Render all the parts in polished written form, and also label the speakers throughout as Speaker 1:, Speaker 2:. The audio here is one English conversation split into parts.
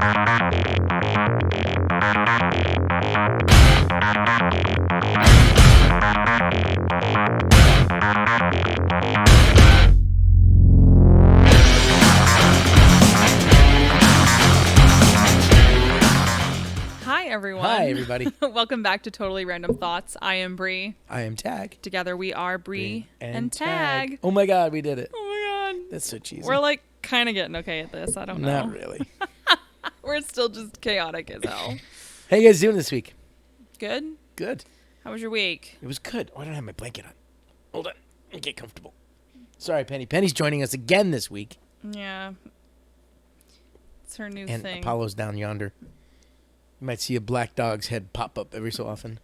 Speaker 1: Hi, everyone.
Speaker 2: Hi, everybody.
Speaker 1: Welcome back to Totally Random Thoughts. I am Bree.
Speaker 2: I am Tag.
Speaker 1: Together we are Bree and Tag.
Speaker 2: Oh my God, we did it.
Speaker 1: Oh my God.
Speaker 2: That's so cheesy.
Speaker 1: We're like kind of getting okay at this. I don't know.
Speaker 2: Not really.
Speaker 1: We're still just chaotic as hell.
Speaker 2: How you guys doing this week?
Speaker 1: Good?
Speaker 2: Good.
Speaker 1: How was your week?
Speaker 2: It was good. Oh, I don't have my blanket on. Hold on. Let me get comfortable. Sorry, Penny. Penny's joining us again this week.
Speaker 1: Yeah. It's her new
Speaker 2: and
Speaker 1: thing.
Speaker 2: Apollo's down yonder. You might see a black dog's head pop up every so often.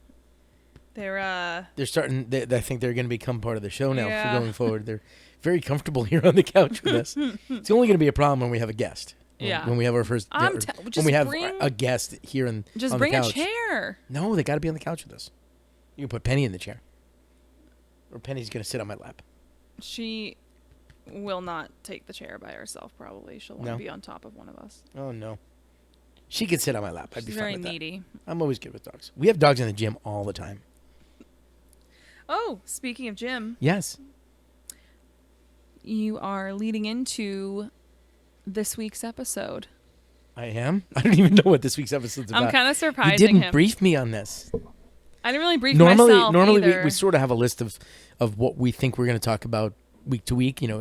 Speaker 1: They're
Speaker 2: starting. I think they're going to become part of the show now
Speaker 1: Yeah.
Speaker 2: for going forward. They're very comfortable here on the couch with us. It's only going to be a problem when we have a guest.
Speaker 1: Yeah.
Speaker 2: When we have our first. When we have a guest here on the couch.
Speaker 1: Just bring a chair.
Speaker 2: No, they got to be on the couch with us. You can put Penny in the chair. Or Penny's going to sit on my lap.
Speaker 1: She will not take the chair by herself, probably. She'll want to be on top of one of us.
Speaker 2: Oh, no. She could sit on my lap. I'd be
Speaker 1: She's
Speaker 2: fine
Speaker 1: very
Speaker 2: with that.
Speaker 1: needy.
Speaker 2: I'm always good with dogs. We have dogs in the gym all the time.
Speaker 1: Oh, speaking of gym.
Speaker 2: Yes.
Speaker 1: You are leading into this week's episode.
Speaker 2: I am? I don't even know what this week's episode's about.
Speaker 1: I'm kind of surprising
Speaker 2: You didn't
Speaker 1: him.
Speaker 2: brief me on this.
Speaker 1: I didn't really brief myself
Speaker 2: Normally
Speaker 1: either.
Speaker 2: we sort of have a list of what we think we're going to talk about week to week, and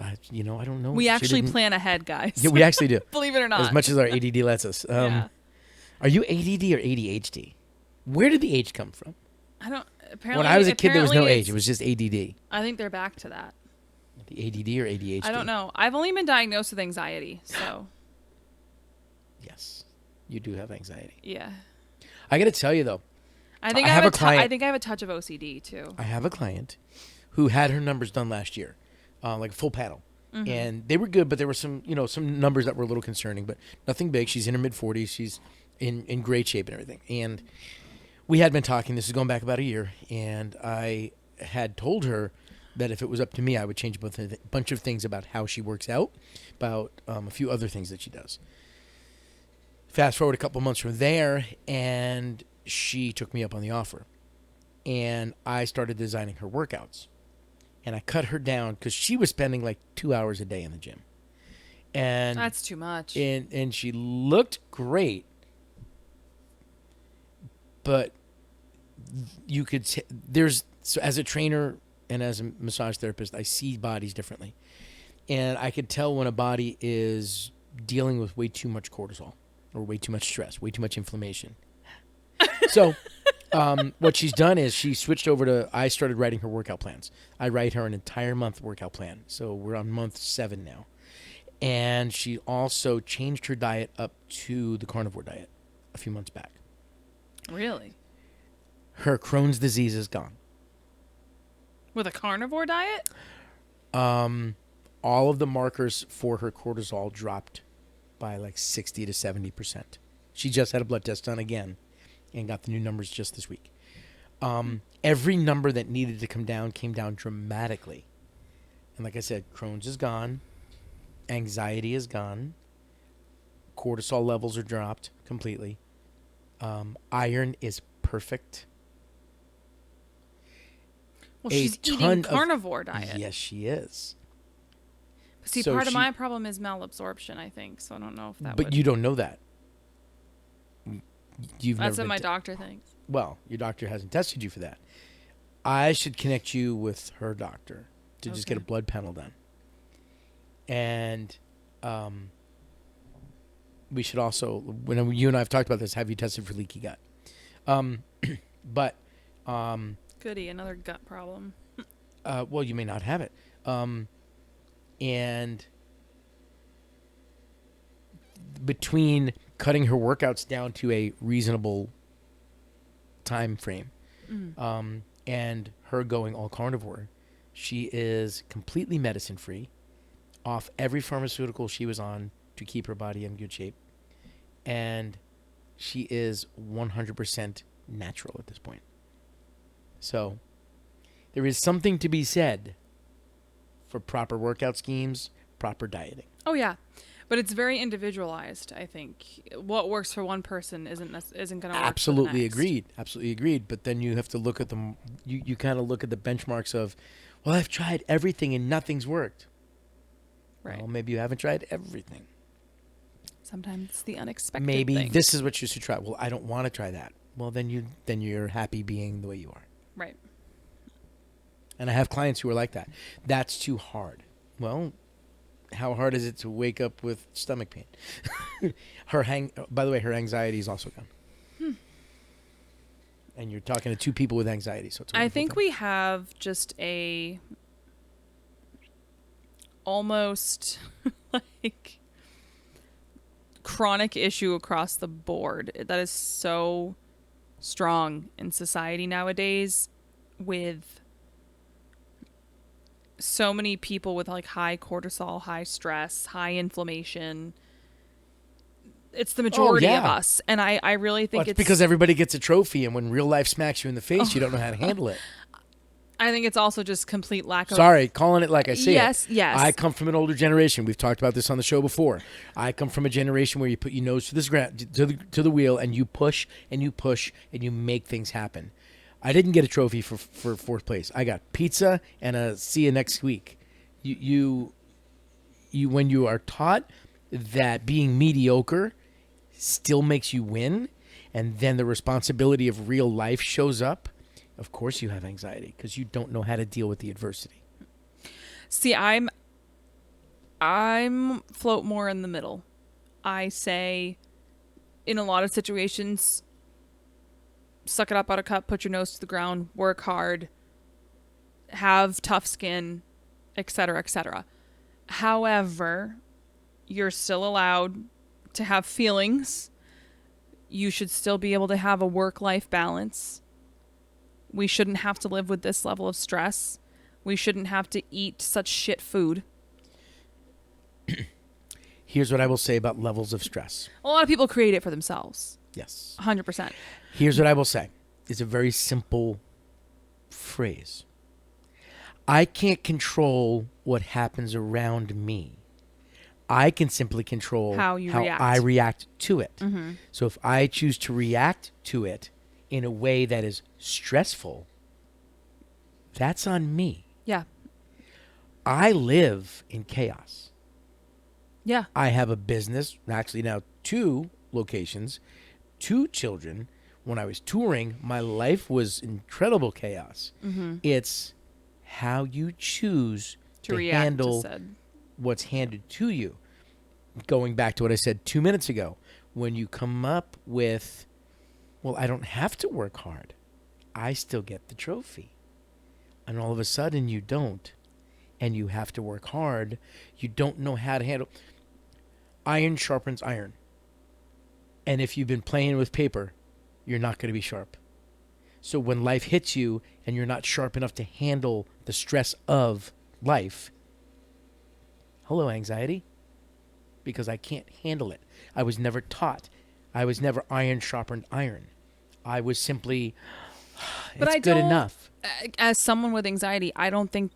Speaker 2: I don't know.
Speaker 1: We actually plan ahead, guys.
Speaker 2: Yeah, we actually do.
Speaker 1: Believe it or not.
Speaker 2: As much as our ADD lets us.
Speaker 1: Yeah.
Speaker 2: Are you ADD or ADHD? Where did the H come from?
Speaker 1: I don't. Apparently,
Speaker 2: When I was a kid, there was no
Speaker 1: apparently
Speaker 2: H. It was just ADD.
Speaker 1: I think they're back to that.
Speaker 2: The ADD or ADHD?
Speaker 1: I don't know. I've only been diagnosed with anxiety, so.
Speaker 2: Yes, you do have anxiety.
Speaker 1: Yeah.
Speaker 2: I got to tell you though.
Speaker 1: I think
Speaker 2: I
Speaker 1: I
Speaker 2: have
Speaker 1: have
Speaker 2: a client.
Speaker 1: I think I have a touch of OCD too.
Speaker 2: I have a client who had her numbers done last year, like a full panel.
Speaker 1: Mm-hmm.
Speaker 2: And they were good, but there were some numbers that were a little concerning, but nothing big. She's in her mid-40s. She's in great shape and everything. And we had been talking. This is going back about a year. And I had told her that if it was up to me, I would change a bunch of things about how she works out, about a few other things that she does. Fast forward a couple months from there, and she took me up on the offer. And I started designing her workouts. And I cut her down because she was spending like 2 hours a day in the gym. And
Speaker 1: That's too much.
Speaker 2: And she looked great. But you could so as a trainer and as a massage therapist, I see bodies differently. And I could tell when a body is dealing with way too much cortisol or way too much stress, way too much inflammation. So what she's done is she switched over to, I started writing her workout plans. I write her an entire month workout plan. So we're on month 7 now. And she also changed her diet up to the carnivore diet a few months back.
Speaker 1: Really?
Speaker 2: Her Crohn's disease is gone.
Speaker 1: With a carnivore diet?
Speaker 2: All of the markers for her cortisol dropped by like 60 to 70%. She just had a blood test done again and got the new numbers just this week. Every number that needed to come down came down dramatically. And like I said, Crohn's is gone. Anxiety is gone. Cortisol levels are dropped completely. Iron is perfect.
Speaker 1: Well, she's eating carnivore diet.
Speaker 2: Yes, she is.
Speaker 1: But see, part of my problem is malabsorption, I think. So I don't know if that
Speaker 2: But you don't know that.
Speaker 1: That's what my doctor thinks.
Speaker 2: Well, your doctor hasn't tested you for that. I should connect you with her doctor to just get a blood panel done. And we should also, when you and I have talked about this, have you tested for leaky gut?
Speaker 1: Goody, another gut problem.
Speaker 2: Well, you may not have it. And between cutting her workouts down to a reasonable time frame and her going all carnivore, she is completely medicine-free, off every pharmaceutical she was on to keep her body in good shape, and she is 100% natural at this point. So there is something to be said for proper workout schemes, proper dieting.
Speaker 1: Oh, yeah. But it's very individualized, I think. What works for one person isn't going to work for the
Speaker 2: Absolutely
Speaker 1: next.
Speaker 2: agreed. Absolutely agreed. But then you have to look at them. You kind of look at the benchmarks of, well, I've tried everything and nothing's worked.
Speaker 1: Right.
Speaker 2: Well, maybe you haven't tried everything.
Speaker 1: Sometimes it's the unexpected
Speaker 2: Maybe
Speaker 1: thing.
Speaker 2: this is what you should try. Well, I don't want to try that. Well, then you're happy being the way you are.
Speaker 1: Right.
Speaker 2: And I have clients who are like that. That's too hard. Well, how hard is it to wake up with stomach pain? By the way, her anxiety is also gone. And you're talking to two people with anxiety, so it's a
Speaker 1: I
Speaker 2: wonderful
Speaker 1: think
Speaker 2: thing.
Speaker 1: we have just a almost like chronic issue across the board that is so strong in society nowadays, with so many people with like high cortisol, high stress, high inflammation. It's the majority of
Speaker 2: yeah.
Speaker 1: us. And I really think
Speaker 2: Well, it's because everybody gets a trophy, and when real life smacks you in the face,
Speaker 1: Oh.
Speaker 2: you don't know how to handle it.
Speaker 1: I think it's also just complete lack of...
Speaker 2: Sorry, calling it like I say
Speaker 1: Yes,
Speaker 2: it.
Speaker 1: yes.
Speaker 2: I come from an older generation. We've talked about this on the show before. I come from a generation where you put your nose to the ground, to the wheel, and you push and you push and you make things happen. I didn't get a trophy for fourth place. I got pizza and a see you next week. You when you are taught that being mediocre still makes you win, and then the responsibility of real life shows up, of course you have anxiety because you don't know how to deal with the adversity.
Speaker 1: See, I'm float more in the middle. I say, in a lot of situations, suck it up, buttercup, put your nose to the ground, work hard, have tough skin, etc., etc. However, you're still allowed to have feelings. You should still be able to have a work-life balance. We shouldn't have to live with this level of stress. We shouldn't have to eat such shit food.
Speaker 2: Here's what I will say about levels of stress.
Speaker 1: A lot of people create it for themselves.
Speaker 2: Yes.
Speaker 1: 100%.
Speaker 2: Here's what I will say. It's a very simple phrase. I can't control what happens around me. I can simply control
Speaker 1: How react.
Speaker 2: I react to it.
Speaker 1: Mm-hmm.
Speaker 2: So if I choose to react to it in a way that is stressful, that's on me.
Speaker 1: Yeah.
Speaker 2: I live in chaos.
Speaker 1: Yeah.
Speaker 2: I have a business, actually now 2 locations, 2 children. When I was touring, my life was incredible chaos.
Speaker 1: Mm-hmm.
Speaker 2: It's how you choose to
Speaker 1: react
Speaker 2: handle
Speaker 1: to said.
Speaker 2: what's handed to you. Going back to what I said 2 minutes ago, when you come up with, well, I don't have to work hard, I still get the trophy. And all of a sudden you don't, and you have to work hard. You don't know how to handle. Iron sharpens iron. And if you've been playing with paper, you're not going to be sharp. So when life hits you and you're not sharp enough to handle the stress of life, hello, anxiety, because I can't handle it. I was never taught. I was never iron sharpened iron. I was simply,
Speaker 1: But
Speaker 2: it's
Speaker 1: I
Speaker 2: good
Speaker 1: don't-
Speaker 2: enough.
Speaker 1: As someone with anxiety, I don't think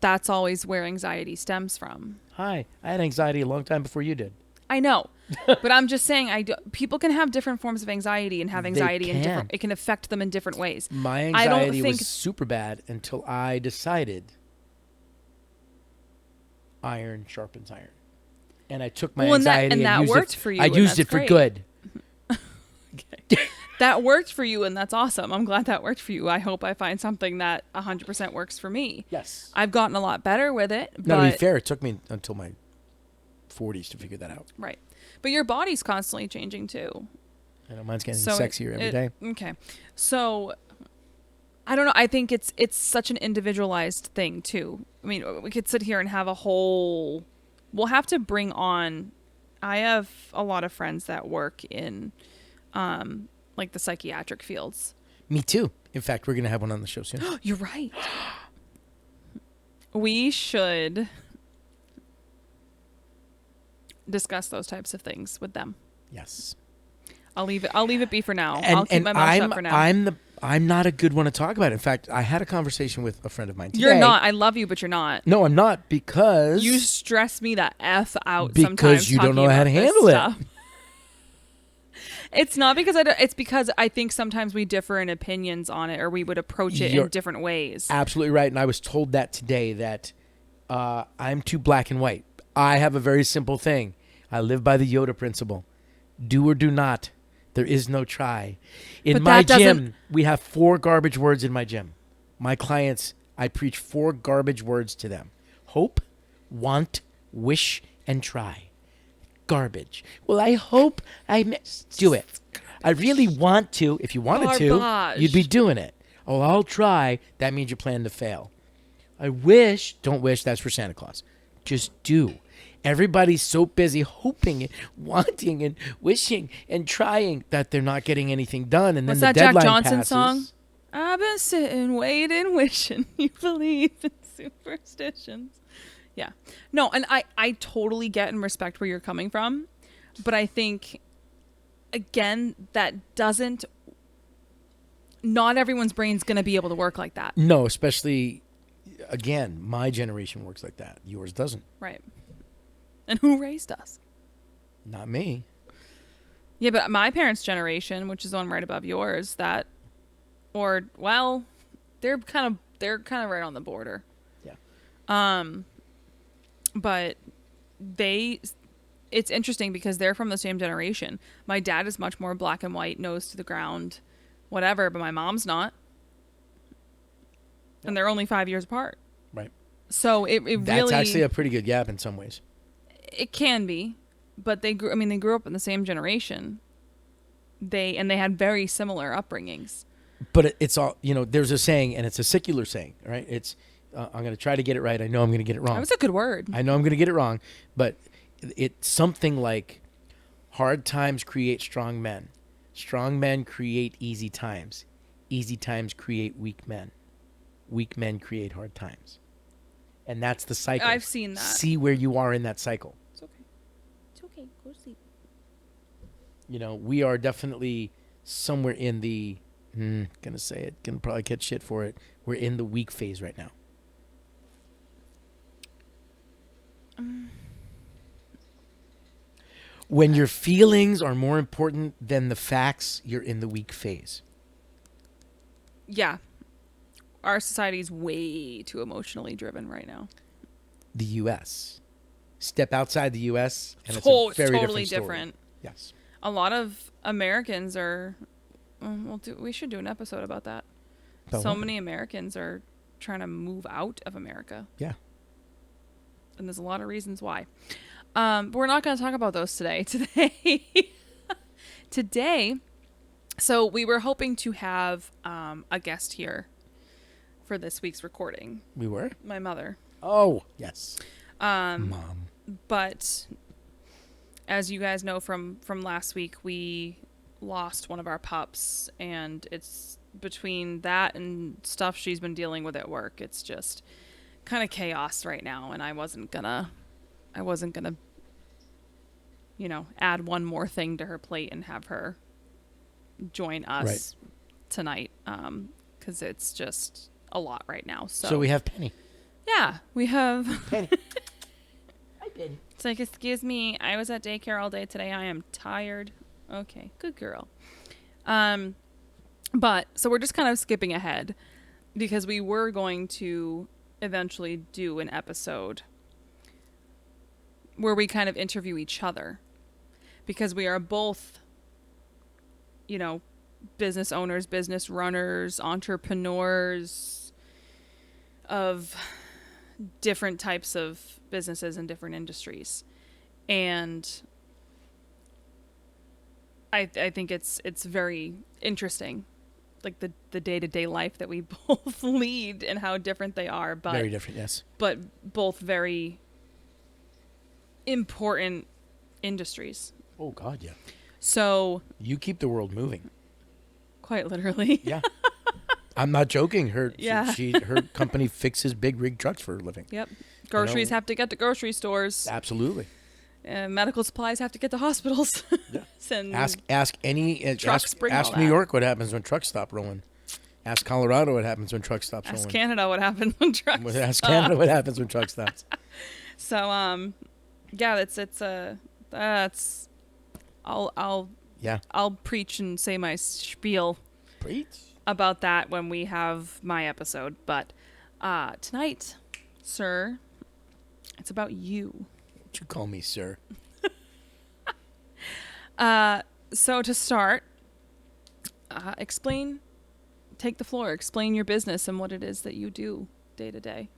Speaker 1: that's always where anxiety stems from.
Speaker 2: Hi, I had anxiety a long time before you did.
Speaker 1: I know. But I'm just saying, people can have different forms of anxiety and have
Speaker 2: They
Speaker 1: anxiety in different...
Speaker 2: can.
Speaker 1: It can affect them in different ways.
Speaker 2: My
Speaker 1: I don't
Speaker 2: anxiety
Speaker 1: think-
Speaker 2: was super bad until I decided iron sharpens iron. And I took my
Speaker 1: Well, and that-
Speaker 2: anxiety
Speaker 1: and that
Speaker 2: used
Speaker 1: worked
Speaker 2: it.
Speaker 1: for you,
Speaker 2: I
Speaker 1: and
Speaker 2: used
Speaker 1: that's
Speaker 2: it for
Speaker 1: great.
Speaker 2: good.
Speaker 1: That worked for you, and that's awesome. I'm glad that worked for you. I hope I find something that 100% works for me.
Speaker 2: Yes.
Speaker 1: I've gotten a lot better with it.
Speaker 2: Now, to be
Speaker 1: but-
Speaker 2: fair, it took me until my 40s to figure that out.
Speaker 1: Right. But your body's constantly changing too.
Speaker 2: I know mine's getting
Speaker 1: So
Speaker 2: sexier every day.
Speaker 1: Okay. So I don't know. I think it's such an individualized thing too. I mean, we could sit here and have a whole... We'll have to bring on... I have a lot of friends that work in like the psychiatric fields.
Speaker 2: Me too. In fact, we're going to have one on the show soon.
Speaker 1: You're right. We should discuss those types of things with them.
Speaker 2: Yes.
Speaker 1: I'll leave it be for now. I'll keep my mouth shut for now.
Speaker 2: I'm not a good one to talk about it. In fact, I had a conversation with a friend of mine today.
Speaker 1: You're not. I love you, but you're not.
Speaker 2: No, I'm not, because
Speaker 1: You stress me the F out
Speaker 2: because
Speaker 1: sometimes.
Speaker 2: you don't
Speaker 1: talking
Speaker 2: know how to
Speaker 1: about this
Speaker 2: handle it.
Speaker 1: stuff. It's not because I don't, it's because I think sometimes we differ in opinions on it, or we would approach it
Speaker 2: You're
Speaker 1: in different ways.
Speaker 2: Absolutely right. And I was told that today, that I'm too black and white. I have a very simple thing. I live by the Yoda principle. Do or do not. There is no try. In
Speaker 1: But
Speaker 2: my
Speaker 1: that
Speaker 2: gym,
Speaker 1: doesn't-
Speaker 2: we have 4 garbage words in my gym. My clients, I preach 4 garbage words to them. Hope, want, wish, and try. Garbage. Well, I hope do it. I really want to. If you wanted
Speaker 1: Garbage.
Speaker 2: to, you'd be doing it. Oh, I'll try. That means you plan to fail. I wish. Don't wish. That's for Santa Claus. Just do. Everybody's so busy hoping and wanting and wishing and trying that they're not getting anything done. And
Speaker 1: What's
Speaker 2: then
Speaker 1: that
Speaker 2: the
Speaker 1: Jack
Speaker 2: deadline
Speaker 1: Johnson
Speaker 2: passes.
Speaker 1: song? I've been sitting, waiting, wishing you believe in superstitions. Yeah. No, and I totally get and respect where you're coming from. But I think, again, that doesn't... Not everyone's brain's going to be able to work like that.
Speaker 2: No, especially, again, my generation works like that. Yours doesn't.
Speaker 1: Right. And who raised us?
Speaker 2: Not me.
Speaker 1: Yeah, but my parents' generation, which is the one right above yours, that... Or, well, they're kind of right on the border.
Speaker 2: Yeah.
Speaker 1: But it's interesting because they're from the same generation. My dad is much more black and white, nose to the ground, whatever, but my mom's not. And they're only 5 years apart.
Speaker 2: Right.
Speaker 1: So it
Speaker 2: That's
Speaker 1: really...
Speaker 2: actually a pretty good gap in some ways.
Speaker 1: It can be, but they grew up in the same generation. They had very similar upbringings.
Speaker 2: But it's all, there's a saying, and it's a secular saying, right? It's, I'm going to try to get it right. I know I'm going to get it wrong.
Speaker 1: That was a good word.
Speaker 2: I know I'm going to get it wrong, but it's something like, hard times create strong men. Strong men create easy times. Easy times create weak men. Weak men create hard times. And that's the cycle.
Speaker 1: I've seen that.
Speaker 2: See where you are in that cycle.
Speaker 1: It's okay. It's okay. Go to sleep.
Speaker 2: We are definitely somewhere in the, gonna say it, gonna probably catch shit for it. We're in the weak phase right now. When your feelings are more important than the facts, you're in the weak phase.
Speaker 1: Yeah. Our society's way too emotionally driven right now.
Speaker 2: The U.S. Step outside the U.S. and it's
Speaker 1: Oh,
Speaker 2: a very
Speaker 1: totally
Speaker 2: different story.
Speaker 1: different.
Speaker 2: Yes.
Speaker 1: A lot of Americans are... we should do an episode about that.
Speaker 2: About
Speaker 1: So
Speaker 2: what?
Speaker 1: many Americans are trying to move out of America.
Speaker 2: Yeah.
Speaker 1: And there's a lot of reasons why. But we're not going to talk about those today. Today, so we were hoping to have a guest here for this week's recording.
Speaker 2: We were?
Speaker 1: My mother.
Speaker 2: Oh, yes.
Speaker 1: Mom. But as you guys know from last week, we lost one of our pups, and it's between that and stuff she's been dealing with at work. It's just kind of chaos right now, and I wasn't gonna add one more thing to her plate and have her join us tonight, because it's just a lot right now.
Speaker 2: So we have Penny.
Speaker 1: Yeah, we have
Speaker 2: Penny. Hi, Penny.
Speaker 1: It's like, excuse me, I was at daycare all day today. I am tired. Okay, good girl. But so we're just kind of skipping ahead because we were going to eventually do an episode where we kind of interview each other, because we are both, business owners, business runners, entrepreneurs of different types of businesses and different industries. And I think it's very interesting, like the day-to-day life that we both lead and how different they are, but
Speaker 2: Very different, yes.
Speaker 1: but both very important industries.
Speaker 2: Oh, God, yeah.
Speaker 1: So
Speaker 2: You keep the world moving.
Speaker 1: quite literally.
Speaker 2: Yeah. I'm not joking. Her company fixes big rig trucks for a living.
Speaker 1: Yep. Groceries have to get to grocery stores.
Speaker 2: Absolutely.
Speaker 1: Medical supplies have to get to hospitals.
Speaker 2: Yeah.
Speaker 1: And
Speaker 2: Ask any
Speaker 1: trucks bring all
Speaker 2: ask
Speaker 1: that.
Speaker 2: New York what happens when trucks stop rolling. Ask Colorado what happens when truck stops
Speaker 1: Ask
Speaker 2: rolling.
Speaker 1: Canada what happens when trucks
Speaker 2: Ask
Speaker 1: stop.
Speaker 2: Canada what happens when truck stops.
Speaker 1: So yeah, that's I'll
Speaker 2: Yeah.
Speaker 1: I'll preach and say my spiel
Speaker 2: Preach.
Speaker 1: about that when we have my episode. But tonight, sir, it's about you.
Speaker 2: What you call me, sir?
Speaker 1: So to start, take the floor. Explain your business and what it is that you do day to day.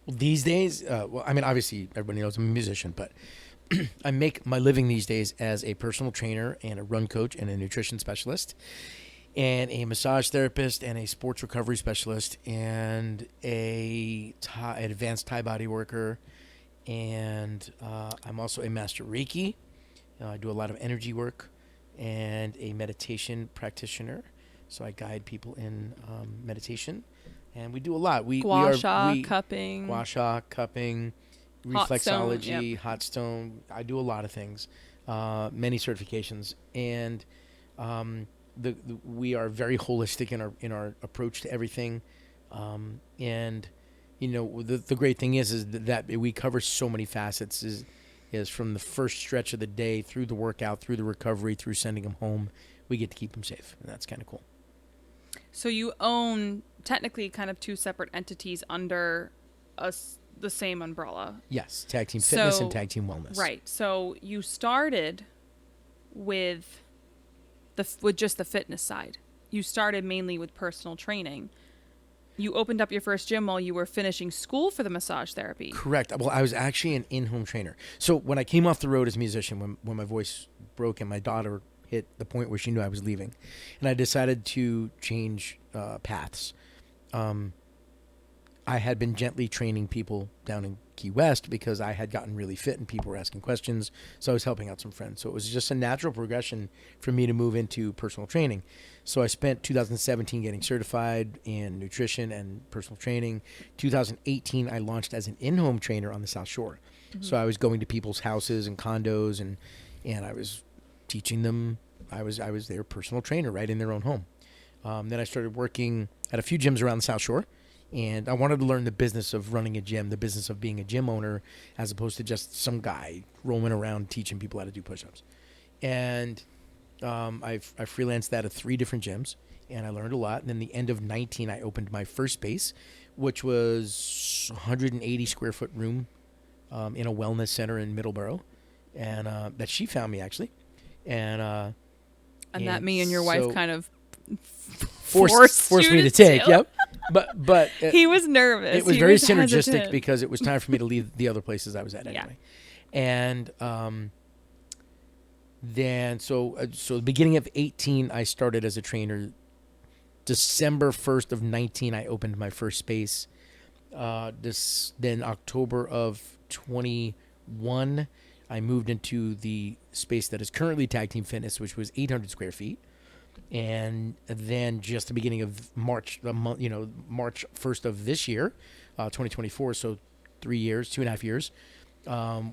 Speaker 2: Well, these days, well, I mean, obviously everybody knows I'm a musician, but I make my living these days as a personal trainer and a run coach and a nutrition specialist and a massage therapist and a sports recovery specialist and an advanced Thai body worker. And I'm also a master Reiki. I do a lot of energy work and a meditation practitioner. So I guide people in meditation. And we do a lot.
Speaker 1: Gua sha, cupping.
Speaker 2: Gua sha, cupping,
Speaker 1: Hot stone,
Speaker 2: reflexology,
Speaker 1: yep.
Speaker 2: hot stone. I do a lot of things, many certifications, and we are very holistic in our approach to everything. And you know, the great thing is that we cover so many facets. Is from the first stretch of the day through the workout, through the recovery, through sending them home. We get to keep them safe, and that's kind of cool.
Speaker 1: So you own technically kind of two separate entities under the same umbrella.
Speaker 2: Yes, Tag Team Fitness and Tag Team Wellness.
Speaker 1: Right. So you started with just the fitness side. You started mainly with personal training. You opened up your first gym while you were finishing school for the massage therapy.
Speaker 2: Correct. Well, I was actually an in-home trainer. So when I came off the road as a musician, when my voice broke and my daughter hit the point where she knew I was leaving, and I decided to change paths. I had been gently training people down in Key West because I had gotten really fit and people were asking questions. So I was helping out some friends. So it was just a natural progression for me to move into personal training. So I spent 2017 getting certified in nutrition and personal training. 2018, I launched as an in-home trainer on the South Shore. Mm-hmm. So I was going to people's houses and condos and I was teaching them. I was their personal trainer right in their own home. Then I started working at a few gyms around the South Shore. And I wanted to learn the business of running a gym, the business of being a gym owner, as opposed to just some guy roaming around teaching people how to do push-ups. And I freelanced that at 3 different gyms, and I learned a lot. And then the end of 19, I opened my first space, which was 180 square foot room in a wellness center in Middleborough, and that she found me actually, and
Speaker 1: that me and your wife kind of
Speaker 2: forced me to take. Yep. But
Speaker 1: he was nervous.
Speaker 2: It was very synergistic hesitant. Because it was time for me to leave the other places I was at anyway. Yeah. And then so the beginning of 18, I started as a trainer. December 1st of 19, I opened my first space. Then October of 21, I moved into the space that is currently Tag Team Fitness, which was 800 square feet. And then just the beginning of March 1st of this year, 2024, so 2.5 years,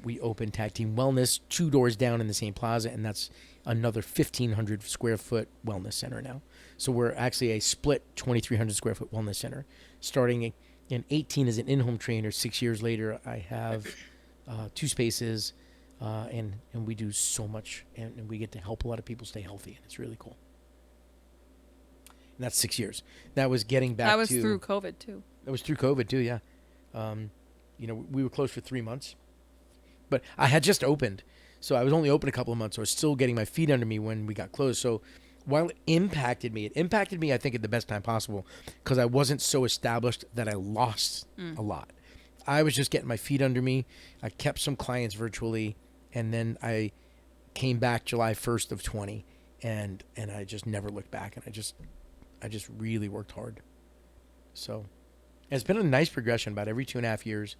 Speaker 2: we opened Tag Team Wellness 2 doors down in the same plaza, and that's another 1,500 square foot wellness center now. So we're actually a split 2,300 square foot wellness center. Starting in 18 as an in-home trainer, 6 years later, I have 2 spaces, and we do so much, and we get to help a lot of people stay healthy, and it's really cool. And that's 6 years. That was getting back to...
Speaker 1: That was through COVID, too.
Speaker 2: That was through COVID, too, yeah. We were closed for 3 months. But I had just opened. So I was only open a couple of months. So I was still getting my feet under me when we got closed. So while it impacted me, I think, at the best time possible. Because I wasn't so established that I lost a lot. I was just getting my feet under me. I kept some clients virtually. And then I came back July 1st of 20. And I just never looked back. And I just really worked hard. So it's been a nice progression. About every 2.5 years,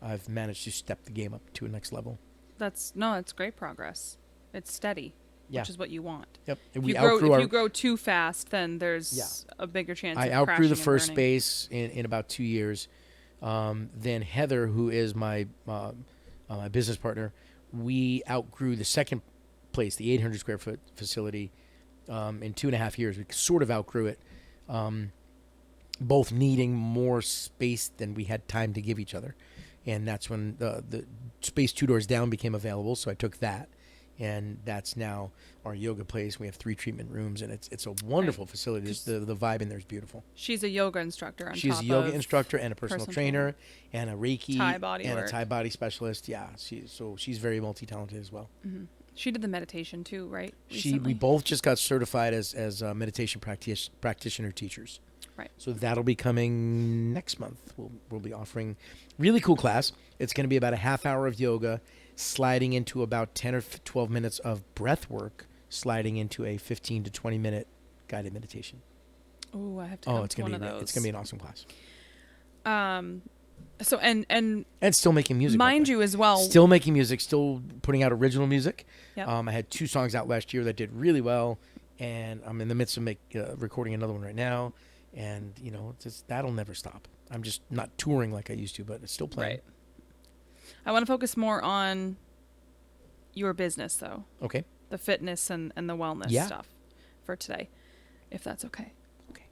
Speaker 2: I've managed to step the game up to a next level.
Speaker 1: That's great progress. It's steady, which is what you want.
Speaker 2: Yep.
Speaker 1: If you grow too fast, then there's a bigger chance of crashing.
Speaker 2: I outgrew the first space in about 2 years. Then Heather, who is my business partner, we outgrew the second place, the 800 square foot facility, in 2.5 years. We sort of outgrew it. both needing more space than we had time to give each other. And that's when the space 2 doors down became available. So I took that. And that's now our yoga place. We have 3 treatment rooms, and it's a wonderful facility. The vibe in there is beautiful.
Speaker 1: She's a yoga instructor on
Speaker 2: She's
Speaker 1: top
Speaker 2: a yoga
Speaker 1: of
Speaker 2: instructor and a personal trainer and a Reiki
Speaker 1: Thai body
Speaker 2: and
Speaker 1: work.
Speaker 2: a Thai body specialist. Yeah, she's very multi-talented as well.
Speaker 1: Mm-hmm. She did the meditation too, right?
Speaker 2: We both just got certified as meditation practitioner teachers.
Speaker 1: Right.
Speaker 2: So that'll be coming next month. We'll be offering really cool class. It's going to be about a half hour of yoga, sliding into about 10 or 12 minutes of breath work, sliding into a 15 to 20 minute guided meditation.
Speaker 1: Oh, I have to come
Speaker 2: it's
Speaker 1: to
Speaker 2: gonna
Speaker 1: one
Speaker 2: be
Speaker 1: of those.
Speaker 2: It's going to be an awesome class.
Speaker 1: So and
Speaker 2: still making music.
Speaker 1: Mind you as well.
Speaker 2: Still making music, still putting out original music.
Speaker 1: Yep.
Speaker 2: I had 2 songs out last year that did really well, and I'm in the midst of recording another one right now. And, that'll never stop. I'm just not touring like I used to, but it's still playing.
Speaker 1: Right. I want to focus more on your business, though.
Speaker 2: Okay.
Speaker 1: The fitness and the wellness stuff for today, if that's okay.
Speaker 2: Okay.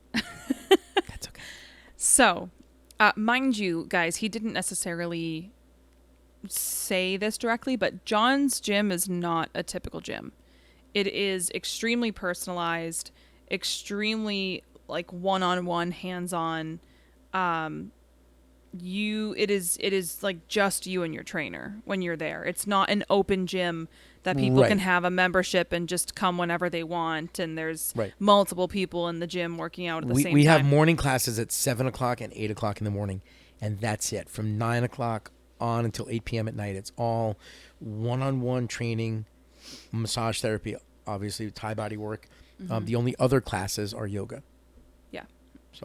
Speaker 2: That's okay.
Speaker 1: So, mind you, guys, he didn't necessarily say this directly, but John's gym is not a typical gym. It is extremely personalized, extremely like one-on-one, hands-on. It is like just you and your trainer when you're there. It's not an open gym that people can have a membership and just come whenever they want, and there's multiple people in the gym working out at the same time.
Speaker 2: We have morning classes at 7 o'clock and 8 o'clock in the morning, and that's it. From 9 o'clock on until 8 p.m. at night, it's all one-on-one training, massage therapy, obviously Thai body work. Mm-hmm. The only other classes are yoga.
Speaker 1: Yeah.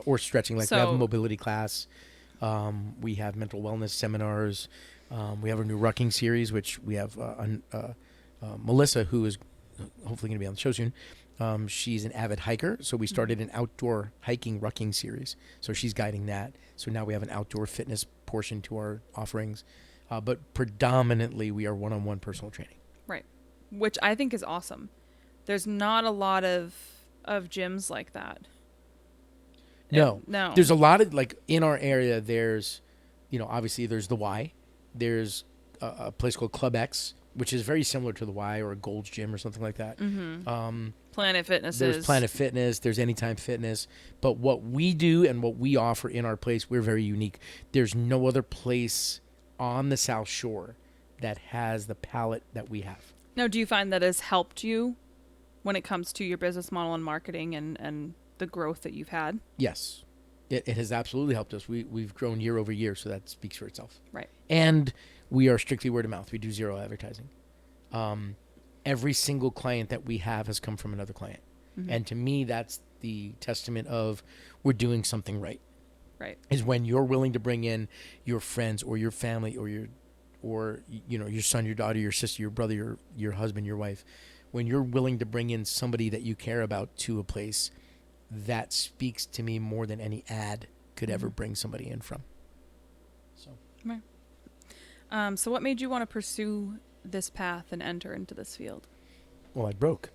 Speaker 2: Or stretching. Like we have a mobility class. We have mental wellness seminars. We have a new rucking series, which we have Melissa, who is hopefully going to be on the show soon. She's an avid hiker, so we started an outdoor hiking rucking series. So she's guiding that. So now we have an outdoor fitness portion to our offerings. But predominantly, we are one-on-one personal training.
Speaker 1: Right, which I think is awesome. There's not a lot of gyms like that.
Speaker 2: No.
Speaker 1: No.
Speaker 2: There's a lot of, like, in our area, there's, obviously there's the Y. There's a place called Club X, which is very similar to the Y or a Gold's Gym or something like that.
Speaker 1: Mm-hmm. Planet Fitness.
Speaker 2: There's Planet Fitness. There's Anytime Fitness. But what we do and what we offer in our place, we're very unique. There's no other place on the South Shore that has the palette that we have.
Speaker 1: Now, do you find that has helped you when it comes to your business model and marketing and the growth that you've had?
Speaker 2: Yes. It has absolutely helped us. We've grown year over year, so that speaks for itself.
Speaker 1: Right.
Speaker 2: And we are strictly word of mouth. We do zero advertising. Every single client that we have has come from another client. Mm-hmm. And to me, that's the testament of we're doing something right.
Speaker 1: Right.
Speaker 2: Is when you're willing to bring in your friends or your family or your son, your daughter, your sister, your brother, your husband, your wife. When you're willing to bring in somebody that you care about to a place, that speaks to me more than any ad could ever bring somebody in from. So.
Speaker 1: Right. So what made you want to pursue this path and enter into this field?
Speaker 2: Well, I broke.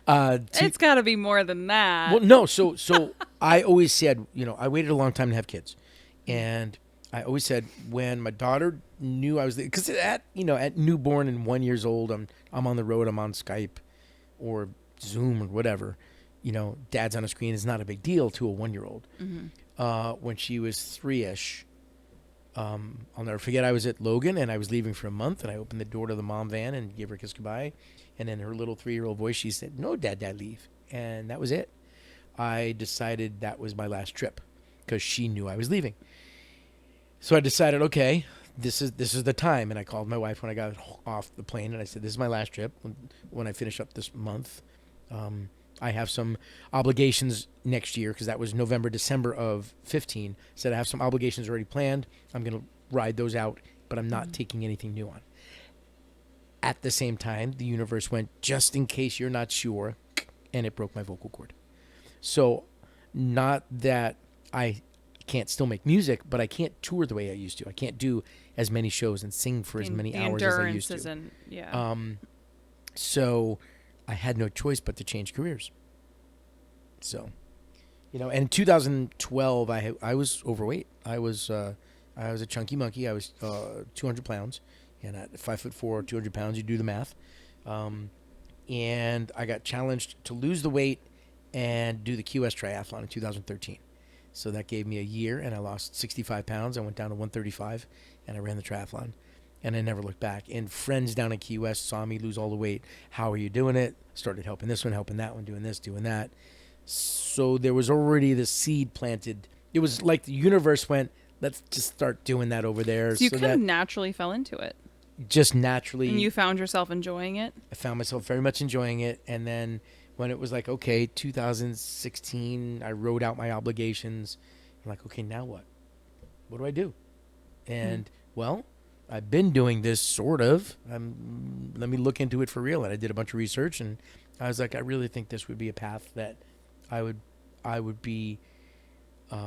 Speaker 1: It's got to be more than that.
Speaker 2: Well, no. So I always said, I waited a long time to have kids, and I always said when my daughter knew I was, because at newborn and 1 year old, I'm on the road, I'm on Skype, or Zoom or whatever. Dad's on a screen is not a big deal to a 1 year old. Mm-hmm. When she was 3-ish, I'll never forget. I was at Logan and I was leaving for a month, and I opened the door to the mom van and gave her a kiss goodbye. And in her little 3-year-old voice, she said, "No, Dad, leave." And that was it. I decided that was my last trip because she knew I was leaving. So I decided, okay, this is the time. And I called my wife when I got off the plane, and I said, "This is my last trip. When I finish up this month, I have some obligations next year," because that was November, December of 15. Said I have some obligations already planned. I'm going to ride those out, but I'm not taking anything new on. At the same time, the universe went, just in case you're not sure, and it broke my vocal cord. So not that I can't still make music, but I can't tour the way I used to. I can't do as many shows and sing for as many hours as I used to. So I had no choice but to change careers. So And in 2012, I was overweight. I was a chunky monkey. I was 200 pounds, and at 5'4", 200 pounds, you do the math. And I got challenged to lose the weight and do the QS triathlon in 2013. So that gave me a year, and I lost 65 pounds. I went down to 135, and I ran the triathlon, and I never looked back. And friends down at Key West saw me lose all the weight. How are you doing it? Started helping this one, helping that one, doing this, doing that. So there was already the seed planted. It was like the universe went, let's just start doing that over there.
Speaker 1: So you
Speaker 2: so
Speaker 1: kind
Speaker 2: that
Speaker 1: of naturally fell into it.
Speaker 2: just naturally,
Speaker 1: And you found yourself enjoying it?
Speaker 2: I found myself very much enjoying it. And then when it was like, okay, 2016, I wrote out my obligations. I'm like, okay, now what? What do I do? And, well, I've been doing this sort of. Let me look into it for real. And I did a bunch of research, and I was like, I really think this would be a path that I would be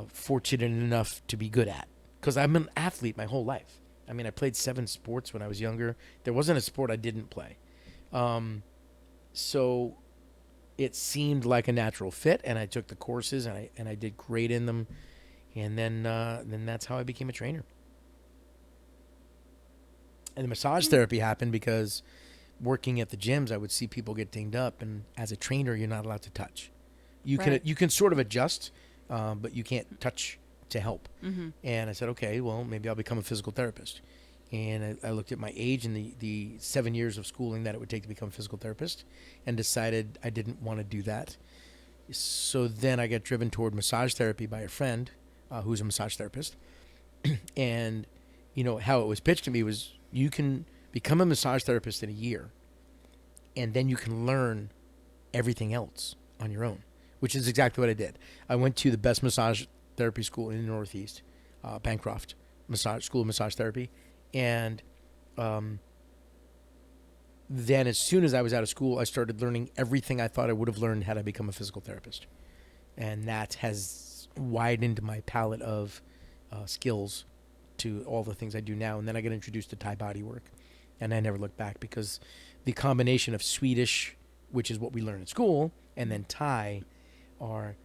Speaker 2: fortunate enough to be good at. Because I'm an athlete my whole life. I mean, I played 7 sports when I was younger. There wasn't a sport I didn't play. So it seemed like a natural fit, and I took the courses, and I did great in them. And then that's how I became a trainer. And the massage therapy happened because working at the gyms, I would see people get dinged up, and as a trainer, you're not allowed to touch. You can sort of adjust, but you can't touch to help.
Speaker 1: Mm-hmm.
Speaker 2: And I said, okay, well, maybe I'll become a physical therapist. And I looked at my age and the 7 years of schooling that it would take to become a physical therapist, and decided I didn't want to do that. So then I got driven toward massage therapy by a friend who's a massage therapist. And, how it was pitched to me was, you can become a massage therapist in a year, and then you can learn everything else on your own, which is exactly what I did. I went to the best massage therapy school in the Northeast, Bancroft School of Massage Therapy. And then as soon as I was out of school, I started learning everything I thought I would have learned had I become a physical therapist. And that has widened my palette of skills to all the things I do now. And then I got introduced to Thai body work, and I never looked back, because the combination of Swedish, which is what we learn in school, and then Thai are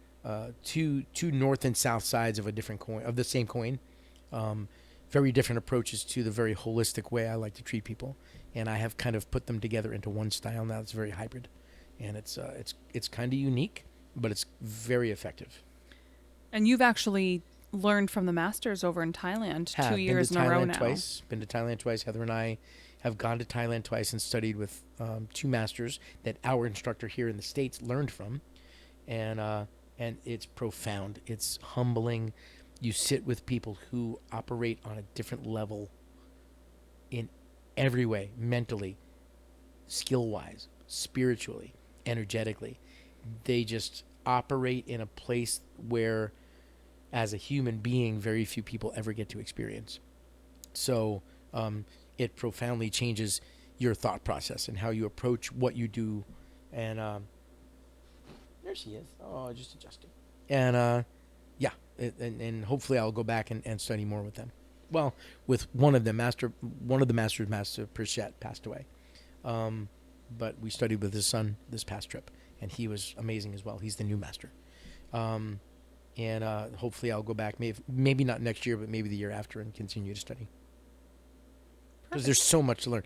Speaker 2: two north and south sides of a different coin, of the same coin. Very different approaches to the very holistic way I like to treat people, and I have kind of put them together into one style now. It's very hybrid, and it's kind of unique, but it's very effective.
Speaker 1: And you've actually learned from the masters over in Thailand 2 years in a row now.
Speaker 2: Been to Thailand twice. Heather and I have gone to Thailand twice and studied with 2 masters that our instructor here in the States learned from, and it's profound. It's humbling. You sit with people who operate on a different level in every way, mentally, skill-wise, spiritually, energetically. They just operate in a place where, as a human being, very few people ever get to experience. So it profoundly changes your thought process and how you approach what you do. And there she is. Oh, just adjusting. And and hopefully I'll go back and study more with them. Well, with one of the masters, Master Prichette, passed away. But we studied with his son this past trip, and he was amazing as well. He's the new master. And hopefully I'll go back, maybe not next year, but maybe the year after, and continue to study. Because there's so much to learn.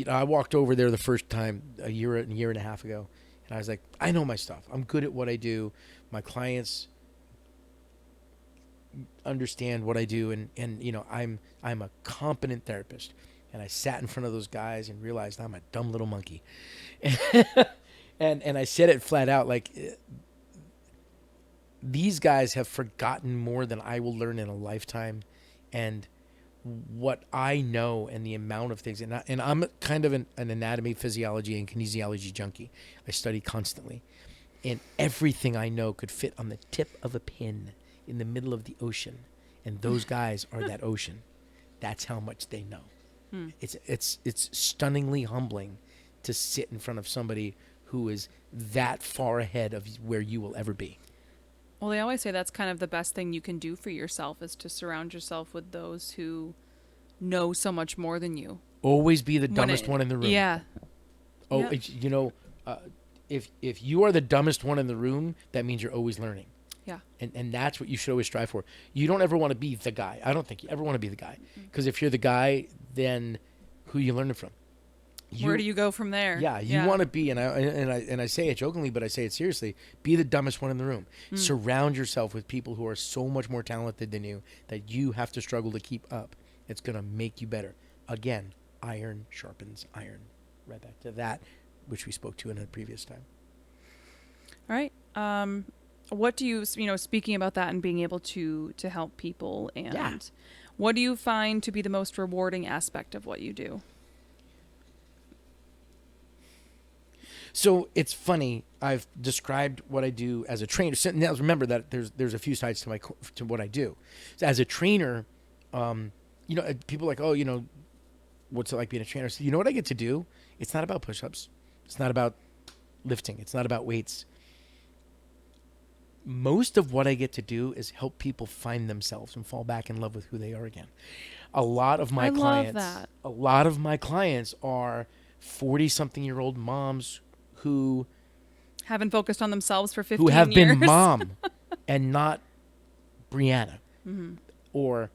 Speaker 2: I walked over there the first time a year and a half ago, and I was like, I know my stuff. I'm good at what I do. My clients understand what I do, and I'm a competent therapist. And I sat in front of those guys and realized I'm a dumb little monkey. and I said it flat out, like, these guys have forgotten more than I will learn in a lifetime, and what I know and the amount of things. And I'm kind of an anatomy, physiology, and kinesiology junkie. I study constantly, and everything I know could fit on the tip of a pin in the middle of the ocean, and those guys are that ocean. That's how much they know. It's stunningly humbling to sit in front of somebody who is that far ahead of where you will ever be.
Speaker 1: Well, they always say that's kind of the best thing you can do for yourself, is to surround yourself with those who know so much more than you.
Speaker 2: Always be the dumbest one in the room.
Speaker 1: Yeah.
Speaker 2: Oh,
Speaker 1: Yep.
Speaker 2: if you are the dumbest one in the room, that means you're always learning.
Speaker 1: Yeah.
Speaker 2: And that's what you should always strive for. You don't ever want to be the guy. I don't think you ever want to be the guy. Because if you're the guy, then who you learn it from?
Speaker 1: Where do you go from there?
Speaker 2: Yeah, you want to be, and I say it jokingly, but I say it seriously. Be the dumbest one in the room. Surround yourself with people who are so much more talented than you that you have to struggle to keep up. It's gonna make you better. Again, iron sharpens iron. Right back to that, which we spoke to in a previous time.
Speaker 1: All right. What do you, speaking about that and being able to help people, and what do you find to be the most rewarding aspect of what you do?
Speaker 2: So it's funny. I've described what I do as a trainer. So now remember that there's a few sides to what I do. So as a trainer, people are like, oh, what's it like being a trainer? So you know what I get to do? It's not about push-ups. It's not about lifting. It's not about weights. Most of what I get to do is help people find themselves and fall back in love with who they are again. A lot of my clients are 40-something-year-old moms who
Speaker 1: haven't focused on themselves for 15 years.
Speaker 2: Who have been mom and not Brianna.
Speaker 1: Mm-hmm.
Speaker 2: Or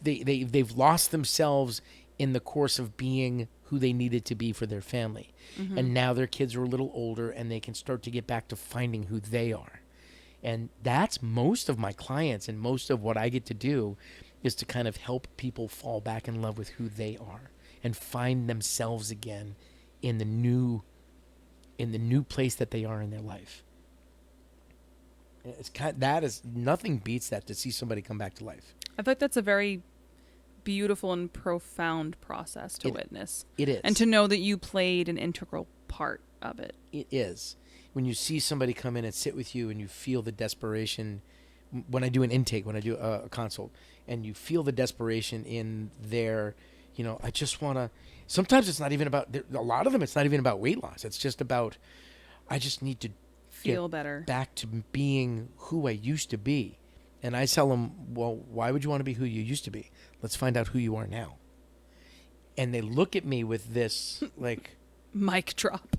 Speaker 2: they've lost themselves in the course of being who they needed to be for their family. Mm-hmm. And now their kids are a little older and they can start to get back to finding who they are. And that's most of my clients, and most of what I get to do is to kind of help people fall back in love with who they are and find themselves again in the new place that they are in their life. Nothing beats that, to see somebody come back to life.
Speaker 1: I feel like that's a very beautiful and profound process to witness.
Speaker 2: It is.
Speaker 1: And to know that you played an integral part of it.
Speaker 2: It is. When you see somebody come in and sit with you and you feel the desperation, when I do an intake, when I do a consult, and you feel the desperation in their, I just want to, sometimes it's not even about, a lot of them, it's not even about weight loss. It's just about, I just need to
Speaker 1: feel better,
Speaker 2: back to being who I used to be. And I tell them, well, why would you want to be who you used to be? Let's find out who you are now. And they look at me with this, like...
Speaker 1: mic drop.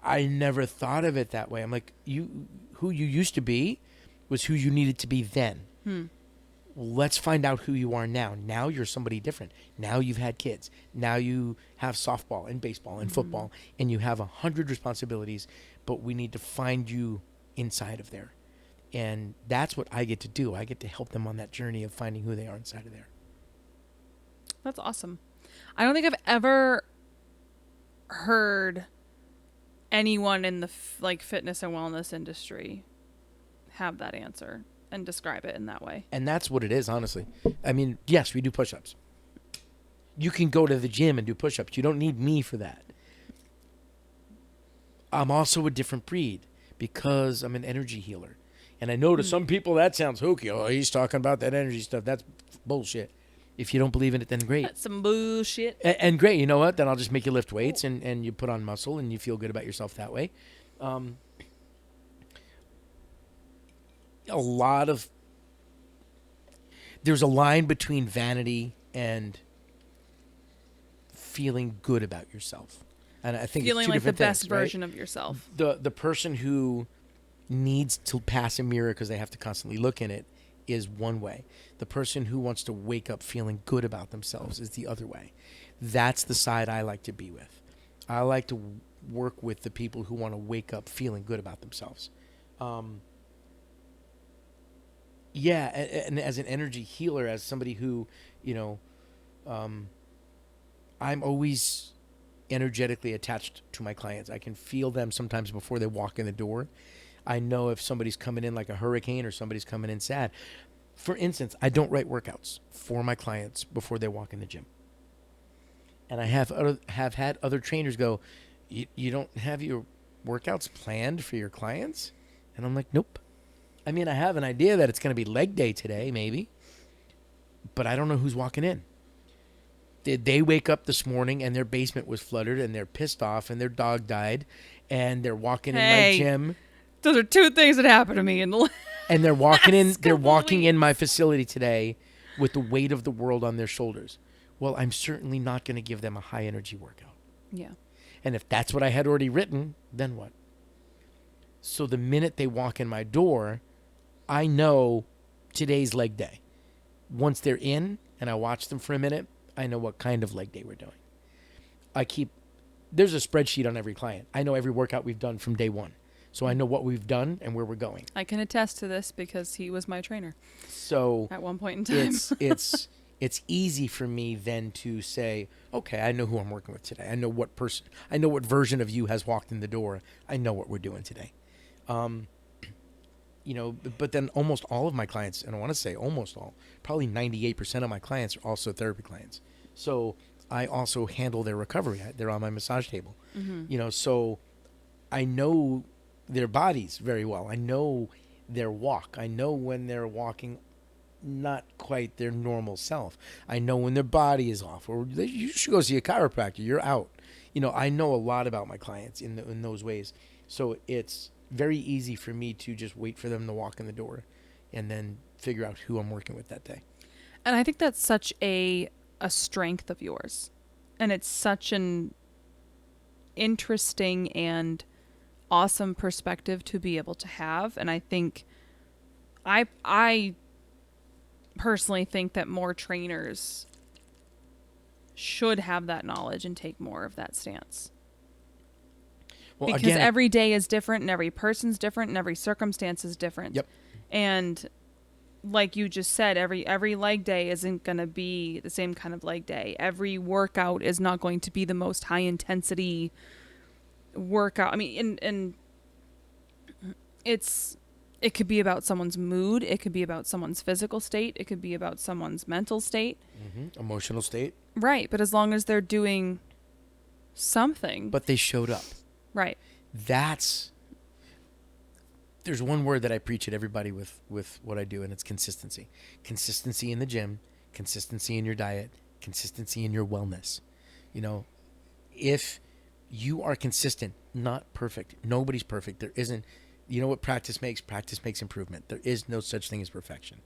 Speaker 2: I never thought of it that way. I'm like, who you used to be was who you needed to be then. Let's find out who you are now. Now you're somebody different. Now you've had kids. Now you have softball and baseball and football, and you have 100 responsibilities, but we need to find you inside of there. And that's what I get to do. I get to help them on that journey of finding who they are inside of there.
Speaker 1: That's awesome. I don't think I've ever heard anyone in the fitness and wellness industry have that answer and describe it in that way.
Speaker 2: And that's what it is, honestly. I mean, yes, we do push-ups. You can go to the gym and do push-ups. You don't need me for that. I'm also a different breed because I'm an energy healer. And I know to some people that sounds hokey. Oh, he's talking about that energy stuff. That's bullshit. If you don't believe in it, then great.
Speaker 1: That's some bullshit.
Speaker 2: And great. You know what? Then I'll just make you lift weights and you put on muscle and you feel good about yourself that way. There's a line between vanity and feeling good about yourself. And I think
Speaker 1: feeling
Speaker 2: it's two
Speaker 1: like the
Speaker 2: different
Speaker 1: best
Speaker 2: things, right?
Speaker 1: version of yourself.
Speaker 2: The person who needs to pass a mirror because they have to constantly look in it is one way. The person who wants to wake up feeling good about themselves is the other way. That's the side I like to be with. I like to work with the people who want to wake up feeling good about themselves. And as an energy healer, as somebody who, I'm always energetically attached to my clients. I can feel them sometimes before they walk in the door. I know if somebody's coming in like a hurricane or somebody's coming in sad. For instance, I don't write workouts for my clients before they walk in the gym. And I have had other trainers go, you don't have your workouts planned for your clients? And I'm like, nope. I mean, I have an idea that it's going to be leg day today, maybe. But I don't know who's walking in. Did they wake up this morning and their basement was flooded and they're pissed off and their dog died and they're walking in my gym?
Speaker 1: Those are two things that happened to me in the
Speaker 2: and they're walking in. They're walking in my facility today with the weight of the world on their shoulders. Well, I'm certainly not going to give them a high energy workout.
Speaker 1: Yeah.
Speaker 2: And if that's what I had already written, then what? So the minute they walk in my door, I know today's leg day. Once they're in and I watch them for a minute, I know what kind of leg day we're doing. There's a spreadsheet on every client. I know every workout we've done from day one. So I know what we've done and where we're going.
Speaker 1: I can attest to this because he was my trainer.
Speaker 2: So
Speaker 1: at one point in time,
Speaker 2: it's easy for me then to say, okay, I know who I'm working with today. I know what version of you has walked in the door. I know what we're doing today. But then almost all of my clients, and I want to say almost all, probably 98% of my clients are also therapy clients. So I also handle their recovery. They're on my massage table. So I know their bodies very well. I know their walk. I know when they're walking not quite their normal self. I know when their body is off, or you should go see a chiropractor. You're out. I know a lot about my clients in those ways. So it's very easy for me to just wait for them to walk in the door and then figure out who I'm working with that day.
Speaker 1: And I think that's such a strength of yours. And it's such an interesting and awesome perspective to be able to have. And I think I personally think that more trainers should have that knowledge and take more of that stance. Well, because again, every day is different and every person's different and every circumstance is different.
Speaker 2: Yep.
Speaker 1: And like you just said, every leg day isn't going to be the same kind of leg day. Every workout is not going to be the most high intensity workout. I mean, and it could be about someone's mood. It could be about someone's physical state. It could be about someone's mental state.
Speaker 2: Emotional state.
Speaker 1: Right. But as long as they're doing something.
Speaker 2: But they showed up.
Speaker 1: Right.
Speaker 2: There's one word that I preach at everybody with what I do, and it's consistency. Consistency in the gym, consistency in your diet, consistency in your wellness. If you are consistent, not perfect, nobody's perfect. There isn't, what practice makes? Practice makes improvement. There is no such thing as perfection.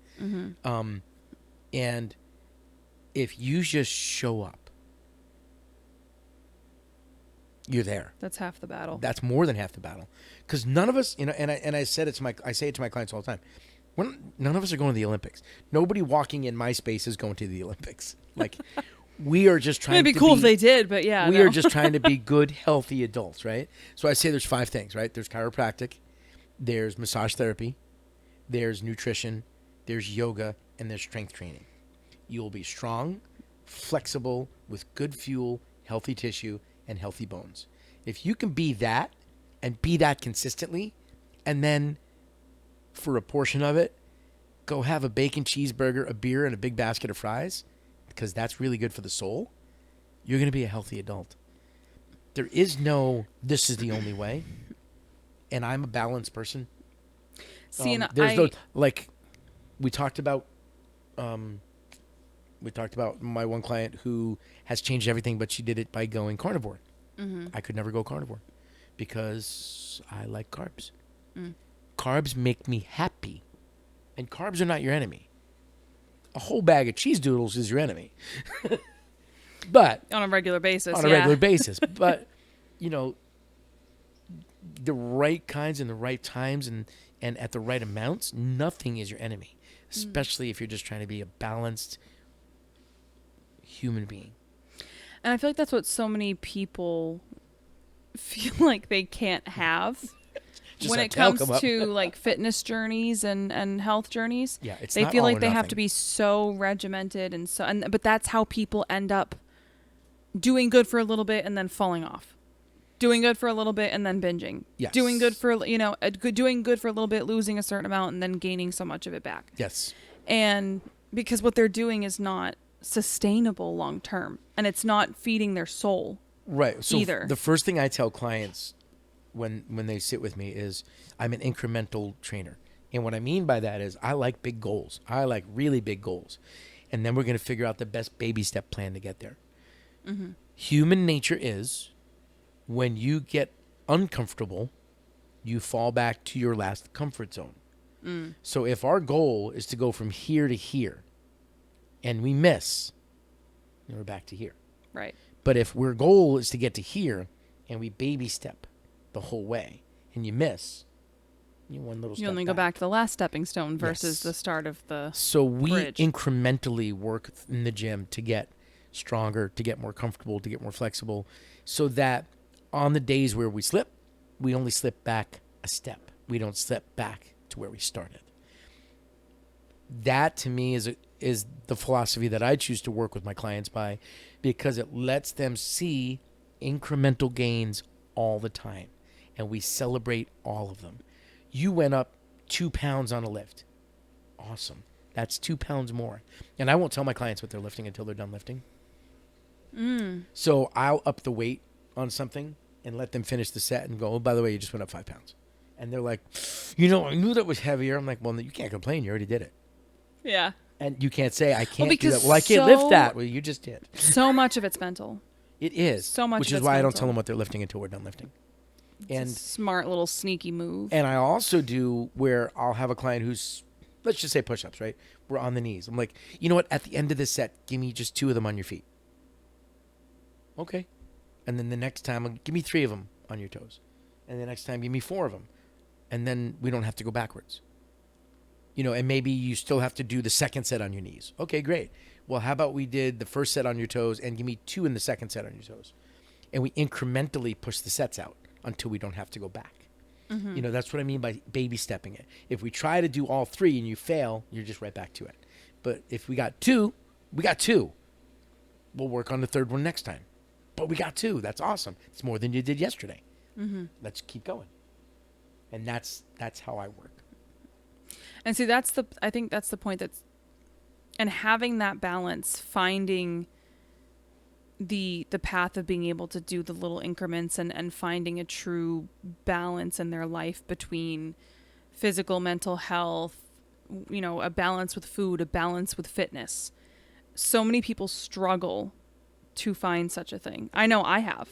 Speaker 2: And if you just show up, you're there.
Speaker 1: That's half the battle.
Speaker 2: That's more than half the battle, because none of us, and I say it to my clients all the time. None of us are going to the Olympics. Nobody walking in my space is going to the Olympics. Like, we are just trying.
Speaker 1: It'd be cool if they did, but yeah,
Speaker 2: we are just trying to be good, healthy adults, right? So I say there's 5 things, right? There's chiropractic, there's massage therapy, there's nutrition, there's yoga, and there's strength training. You will be strong, flexible, with good fuel, healthy tissue, and healthy bones. If you can be that and be that consistently, and then for a portion of it, go have a bacon cheeseburger, a beer, and a big basket of fries, because that's really good for the soul, you're going to be a healthy adult. There is no, this is the only way. And I'm a balanced person.
Speaker 1: See,
Speaker 2: we talked about my one client who has changed everything, but she did it by going carnivore. I could never go carnivore because I like carbs. Carbs make me happy, and carbs are not your enemy. A whole bag of cheese doodles is your enemy. But
Speaker 1: on a regular basis.
Speaker 2: But the right kinds and the right times and at the right amounts, nothing is your enemy, especially if you're just trying to be a balanced human being.
Speaker 1: And I feel like that's what so many people feel like they can't have when it comes to like fitness journeys and health journeys.
Speaker 2: Yeah, it's
Speaker 1: they
Speaker 2: not
Speaker 1: feel
Speaker 2: all
Speaker 1: like
Speaker 2: or
Speaker 1: they
Speaker 2: nothing.
Speaker 1: have to be so regimented but that's how people end up doing good for a little bit and then falling off. Doing good for a little bit and then binging.
Speaker 2: Yes.
Speaker 1: Doing good for doing good for a little bit, losing a certain amount and then gaining so much of it back.
Speaker 2: Yes.
Speaker 1: And because what they're doing is not sustainable long term, and it's not feeding their soul.
Speaker 2: Right. So
Speaker 1: either.
Speaker 2: The first thing I tell clients when they sit with me is I'm an incremental trainer. And what I mean by that is I like big goals. I like really big goals. And then we're going to figure out the best baby step plan to get there. Human nature is when you get uncomfortable, you fall back to your last comfort zone. So if our goal is to go from here to here and we miss, then we're back to here.
Speaker 1: Right.
Speaker 2: But if our goal is to get to here and we baby step the whole way and you miss, one little
Speaker 1: You
Speaker 2: step
Speaker 1: only go back to the last stepping stone versus
Speaker 2: Yes.
Speaker 1: the start of the
Speaker 2: So we
Speaker 1: bridge.
Speaker 2: incrementally work in the gym to get stronger, to get more comfortable, to get more flexible, so that on the days where we slip, we only slip back a step. We don't slip back to where we started. That to me is the philosophy that I choose to work with my clients by, because it lets them see incremental gains all the time, and we celebrate all of them. You went up 2 pounds on a lift. Awesome. That's 2 pounds more. And I won't tell my clients what they're lifting until they're done lifting. So I'll up the weight on something and let them finish the set and go, oh, by the way, you just went up 5 pounds. And they're like, I knew that was heavier. I'm like, well, you can't complain. You already did it.
Speaker 1: Yeah.
Speaker 2: And you can't say, I can't do
Speaker 1: because
Speaker 2: that. Well, I can't lift that. Well, you just did.
Speaker 1: So much of it's mental.
Speaker 2: It is.
Speaker 1: So much
Speaker 2: Which
Speaker 1: of
Speaker 2: is
Speaker 1: it's
Speaker 2: why I don't
Speaker 1: mental.
Speaker 2: tell them what they're lifting until we're done lifting.
Speaker 1: It's a smart little sneaky move.
Speaker 2: And I also do where I'll have a client who's, let's just say push-ups, right? We're on the knees. I'm like, you know what? At the end of this set, give me just 2 of them on your feet. Okay. And then the next time, give me 3 of them on your toes. And the next time, give me 4 of them. And then we don't have to go backwards. And maybe you still have to do the second set on your knees. Okay, great. Well, how about we did the first set on your toes and give me 2 in the second set on your toes? And we incrementally push the sets out until we don't have to go back. Mm-hmm. That's what I mean by baby stepping it. If we try to do all 3 and you fail, you're just right back to it. But if we got 2, we got 2. We'll work on the third one next time. But we got 2. That's awesome. It's more than you did yesterday. Mm-hmm. Let's keep going. And that's how I work.
Speaker 1: And see, I think that's the point, and having that balance, finding the path of being able to do the little increments and finding a true balance in their life between physical, mental health, a balance with food, a balance with fitness. So many people struggle to find such a thing. I know I have.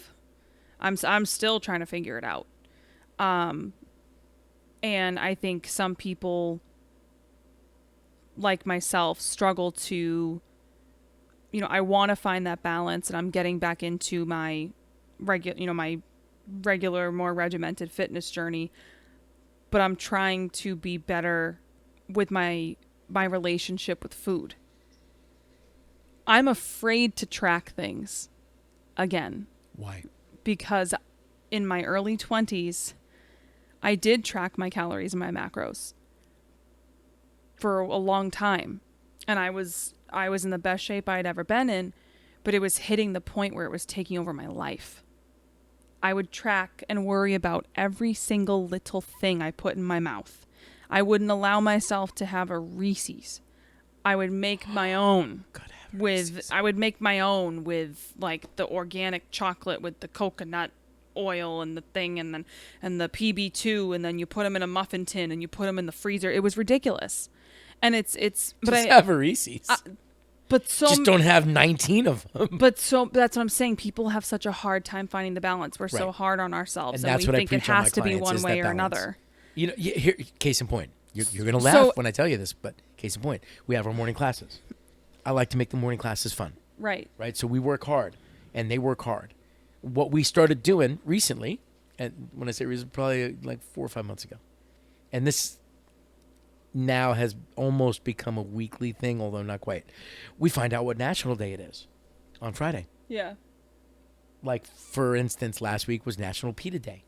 Speaker 1: I'm still trying to figure it out. And I think some people, like myself, struggle to, I want to find that balance, and I'm getting back into my regular, more regimented fitness journey, but I'm trying to be better with my relationship with food. I'm afraid to track things again.
Speaker 2: Why?
Speaker 1: Because in my early 20s, I did track my calories and my macros for a long time. And I was in the best shape I'd ever been in, but it was hitting the point where it was taking over my life. I would track and worry about every single little thing I put in my mouth. I wouldn't allow myself to have a Reese's. I would make my own with like the organic chocolate with the coconut oil and the thing, and the PB2, and then you put them in a muffin tin and you put them in the freezer. It was ridiculous. And it's but
Speaker 2: just have a Reese's.
Speaker 1: But so
Speaker 2: just don't have 19 of them.
Speaker 1: But so that's what I'm saying. People have such a hard time finding the balance. We're so
Speaker 2: Right.
Speaker 1: hard on ourselves,
Speaker 2: And that's
Speaker 1: we
Speaker 2: what I
Speaker 1: think it
Speaker 2: preach on my
Speaker 1: has to be
Speaker 2: clients,
Speaker 1: one
Speaker 2: is
Speaker 1: way
Speaker 2: that
Speaker 1: or
Speaker 2: balance.
Speaker 1: another.
Speaker 2: Here, case in point. You're going to laugh
Speaker 1: So-
Speaker 2: when I tell you this, but case in point, we have our morning classes. I like to make the morning classes fun.
Speaker 1: Right.
Speaker 2: Right? So we work hard, and they work hard. What we started doing recently, and when I say recently, probably like 4 or 5 months ago, and this now has almost become a weekly thing, although not quite. We find out what National Day it is on Friday.
Speaker 1: Yeah.
Speaker 2: Like, for instance, last week was National Pita Day.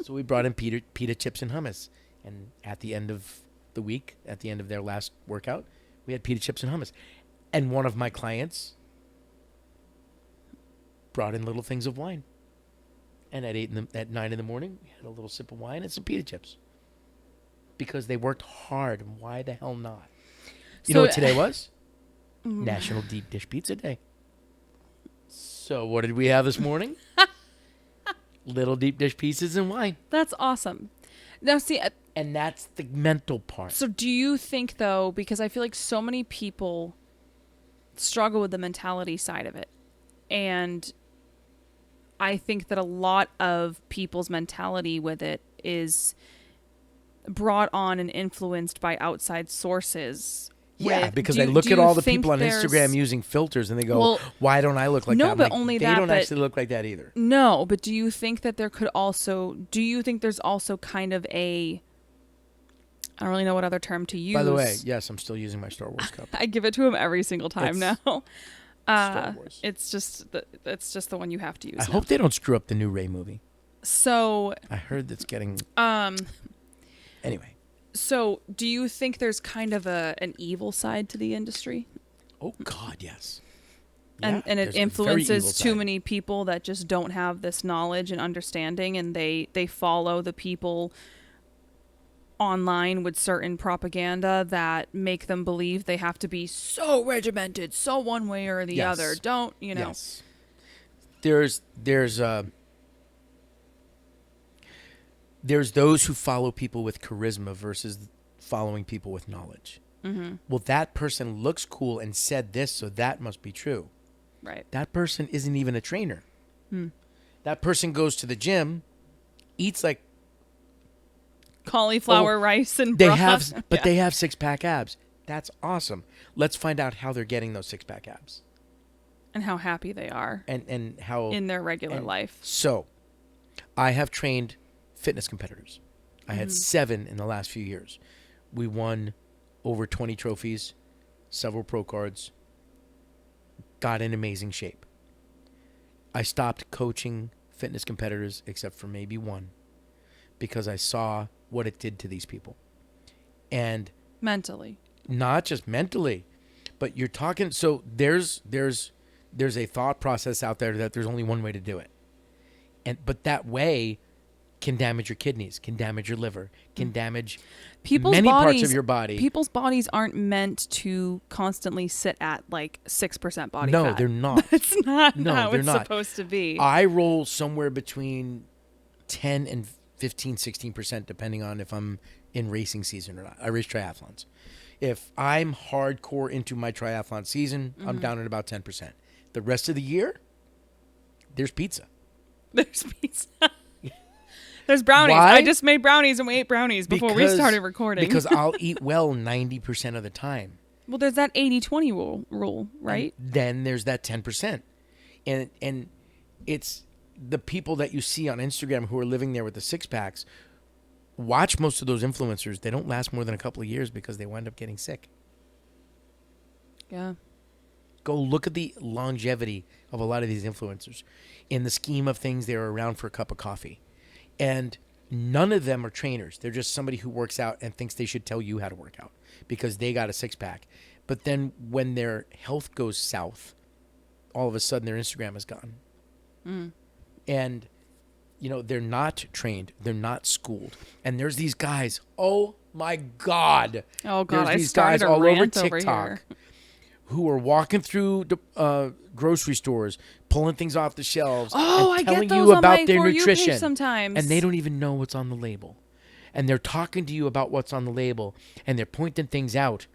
Speaker 2: So we brought in pita chips and hummus. And at the end of the week, at the end of their last workout, we had pita chips and hummus. And one of my clients brought in little things of wine. And at 9 in the morning, we had a little sip of wine and some pita chips. Because they worked hard. And why the hell not? You know what today was? National Deep Dish Pizza Day. So what did we have this morning? Little deep dish pizzas and wine.
Speaker 1: That's awesome. Now, see,
Speaker 2: And that's the mental part.
Speaker 1: so do you think, though, because I feel like so many people struggle with the mentality side of it, and I think that a lot of people's mentality with it is brought on and influenced by outside sources.
Speaker 2: Yeah,
Speaker 1: with-
Speaker 2: because
Speaker 1: do
Speaker 2: they
Speaker 1: you-
Speaker 2: look
Speaker 1: do
Speaker 2: at
Speaker 1: you
Speaker 2: all the
Speaker 1: think
Speaker 2: people on
Speaker 1: there's-
Speaker 2: Instagram using filters, and they go,
Speaker 1: Well,
Speaker 2: why don't I look like
Speaker 1: no,
Speaker 2: that? I'm
Speaker 1: but
Speaker 2: like,
Speaker 1: only
Speaker 2: they
Speaker 1: that,
Speaker 2: don't
Speaker 1: but-
Speaker 2: actually look like that either.
Speaker 1: No, but do you think that there could also, do you think there's also kind of a I don't really know what other term to use.
Speaker 2: By the way, yes, I'm still using my Star Wars cup.
Speaker 1: I give it to him every single time
Speaker 2: It's
Speaker 1: now.
Speaker 2: Star Wars.
Speaker 1: It's just the one you have to use.
Speaker 2: I
Speaker 1: now.
Speaker 2: hope they don't screw up the new Rey movie.
Speaker 1: So,
Speaker 2: I heard that's getting. Anyway.
Speaker 1: So, do you think there's kind of an evil side to the industry?
Speaker 2: Oh God, yes.
Speaker 1: And
Speaker 2: Yeah,
Speaker 1: it
Speaker 2: there's a very
Speaker 1: influences
Speaker 2: evil
Speaker 1: too
Speaker 2: side.
Speaker 1: many people that just don't have this knowledge and understanding, and they follow the people online with certain propaganda that make them believe they have to be so regimented, so one way or the
Speaker 2: Yes.
Speaker 1: other. Don't,
Speaker 2: Yes. There's those who follow people with charisma versus following people with knowledge.
Speaker 1: Mm-hmm.
Speaker 2: Well, that person looks cool and said this, so that must be true.
Speaker 1: Right.
Speaker 2: That person isn't even a trainer.
Speaker 1: Hmm.
Speaker 2: That person goes to the gym, eats like
Speaker 1: Cauliflower rice and
Speaker 2: they
Speaker 1: broth.
Speaker 2: have, but
Speaker 1: Yeah.
Speaker 2: they have 6-pack abs. That's awesome. Let's find out how they're getting those 6-pack abs
Speaker 1: And how happy they are
Speaker 2: and how
Speaker 1: in their regular
Speaker 2: and
Speaker 1: life.
Speaker 2: So, I have trained fitness competitors. I had 7 in the last few years. We won over 20 trophies, several pro cards, got in amazing shape. I stopped coaching fitness competitors except for maybe one because I saw what it did to these people. And
Speaker 1: Mentally.
Speaker 2: not just mentally, but you're talking, so there's a thought process out there that there's only one way to do it. But that way can damage your kidneys, can damage your liver, can damage many parts of your body.
Speaker 1: People's bodies aren't meant to constantly sit at like 6% body fat.
Speaker 2: No, they're not.
Speaker 1: It's not
Speaker 2: No,
Speaker 1: how
Speaker 2: they're
Speaker 1: it's
Speaker 2: not.
Speaker 1: supposed to be.
Speaker 2: I roll somewhere between 10 and 15, 16%, depending on if I'm in racing season or not. I race triathlons. If I'm hardcore into my triathlon season, I'm down at about 10%. The rest of the year, there's pizza.
Speaker 1: There's pizza. There's brownies.
Speaker 2: Why?
Speaker 1: I just made brownies and we ate brownies before we started recording.
Speaker 2: Because I'll eat well 90% of the time.
Speaker 1: Well, there's that 80-20 rule, right?
Speaker 2: And then there's that 10%. And it's the people that you see on Instagram who are living there with the 6-packs. Watch most of those influencers. They don't last more than a couple of years because they wind up getting sick.
Speaker 1: Yeah.
Speaker 2: Go look at the longevity of a lot of these influencers. In the scheme of things, they're around for a cup of coffee. And none of them are trainers. They're just somebody who works out and thinks they should tell you how to work out because they got a 6-pack. But then when their health goes south, all of a sudden their Instagram is gone. And, they're not trained. They're not schooled. And there's these guys. Oh, my God.
Speaker 1: Oh, God.
Speaker 2: There's
Speaker 1: I
Speaker 2: these
Speaker 1: started
Speaker 2: guys
Speaker 1: a
Speaker 2: all over
Speaker 1: rant over
Speaker 2: TikTok
Speaker 1: here.
Speaker 2: who are walking through grocery stores, pulling things off the shelves,
Speaker 1: Oh,
Speaker 2: and
Speaker 1: I
Speaker 2: telling
Speaker 1: get those
Speaker 2: you
Speaker 1: on
Speaker 2: about
Speaker 1: my
Speaker 2: their
Speaker 1: For You
Speaker 2: nutrition.
Speaker 1: page sometimes.
Speaker 2: And they don't even know what's on the label. And they're talking to you about what's on the label, and they're pointing things out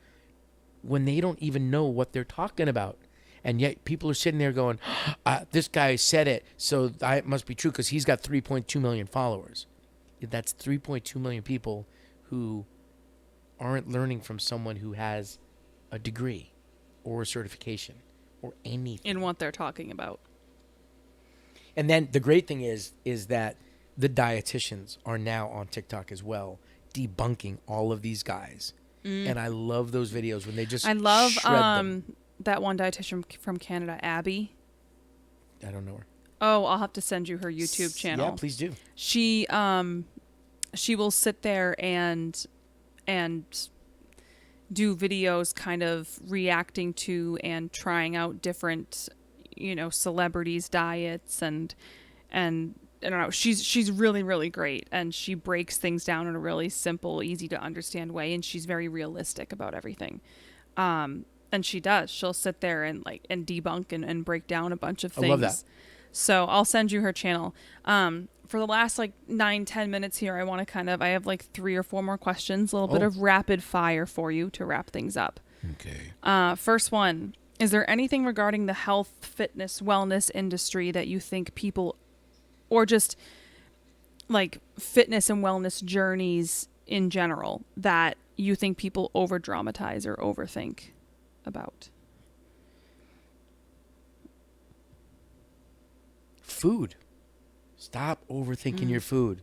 Speaker 2: when they don't even know what they're talking about. And yet people are sitting there going, this guy said it, so it must be true because he's got 3.2 million followers. That's 3.2 million people who aren't learning from someone who has a degree or a certification or anything.
Speaker 1: In what they're talking about.
Speaker 2: And then the great thing is that the dietitians are now on TikTok as well, debunking all of these guys. And I love those videos when they just
Speaker 1: I love
Speaker 2: shred them.
Speaker 1: that one dietitian from Canada, Abby.
Speaker 2: I don't know her.
Speaker 1: Oh, I'll have to send you her YouTube channel.
Speaker 2: Yeah, please do.
Speaker 1: She will sit there and do videos kind of reacting to and trying out different celebrities' diets and I don't know, she's really, really great, and she breaks things down in a really simple, easy to understand way, and she's very realistic about everything. And she'll sit there and debunk and break down a bunch of things.
Speaker 2: I love that.
Speaker 1: So I'll send you her channel. For the last 9-10 minutes here, I have 3 or 4 more questions, a little bit of rapid fire for you to wrap things up.
Speaker 2: Okay.
Speaker 1: First one, is there anything regarding the health, fitness, wellness industry that you think people, or just fitness and wellness journeys in general, that you think people over dramatize or overthink about?
Speaker 2: Food. Stop overthinking your food.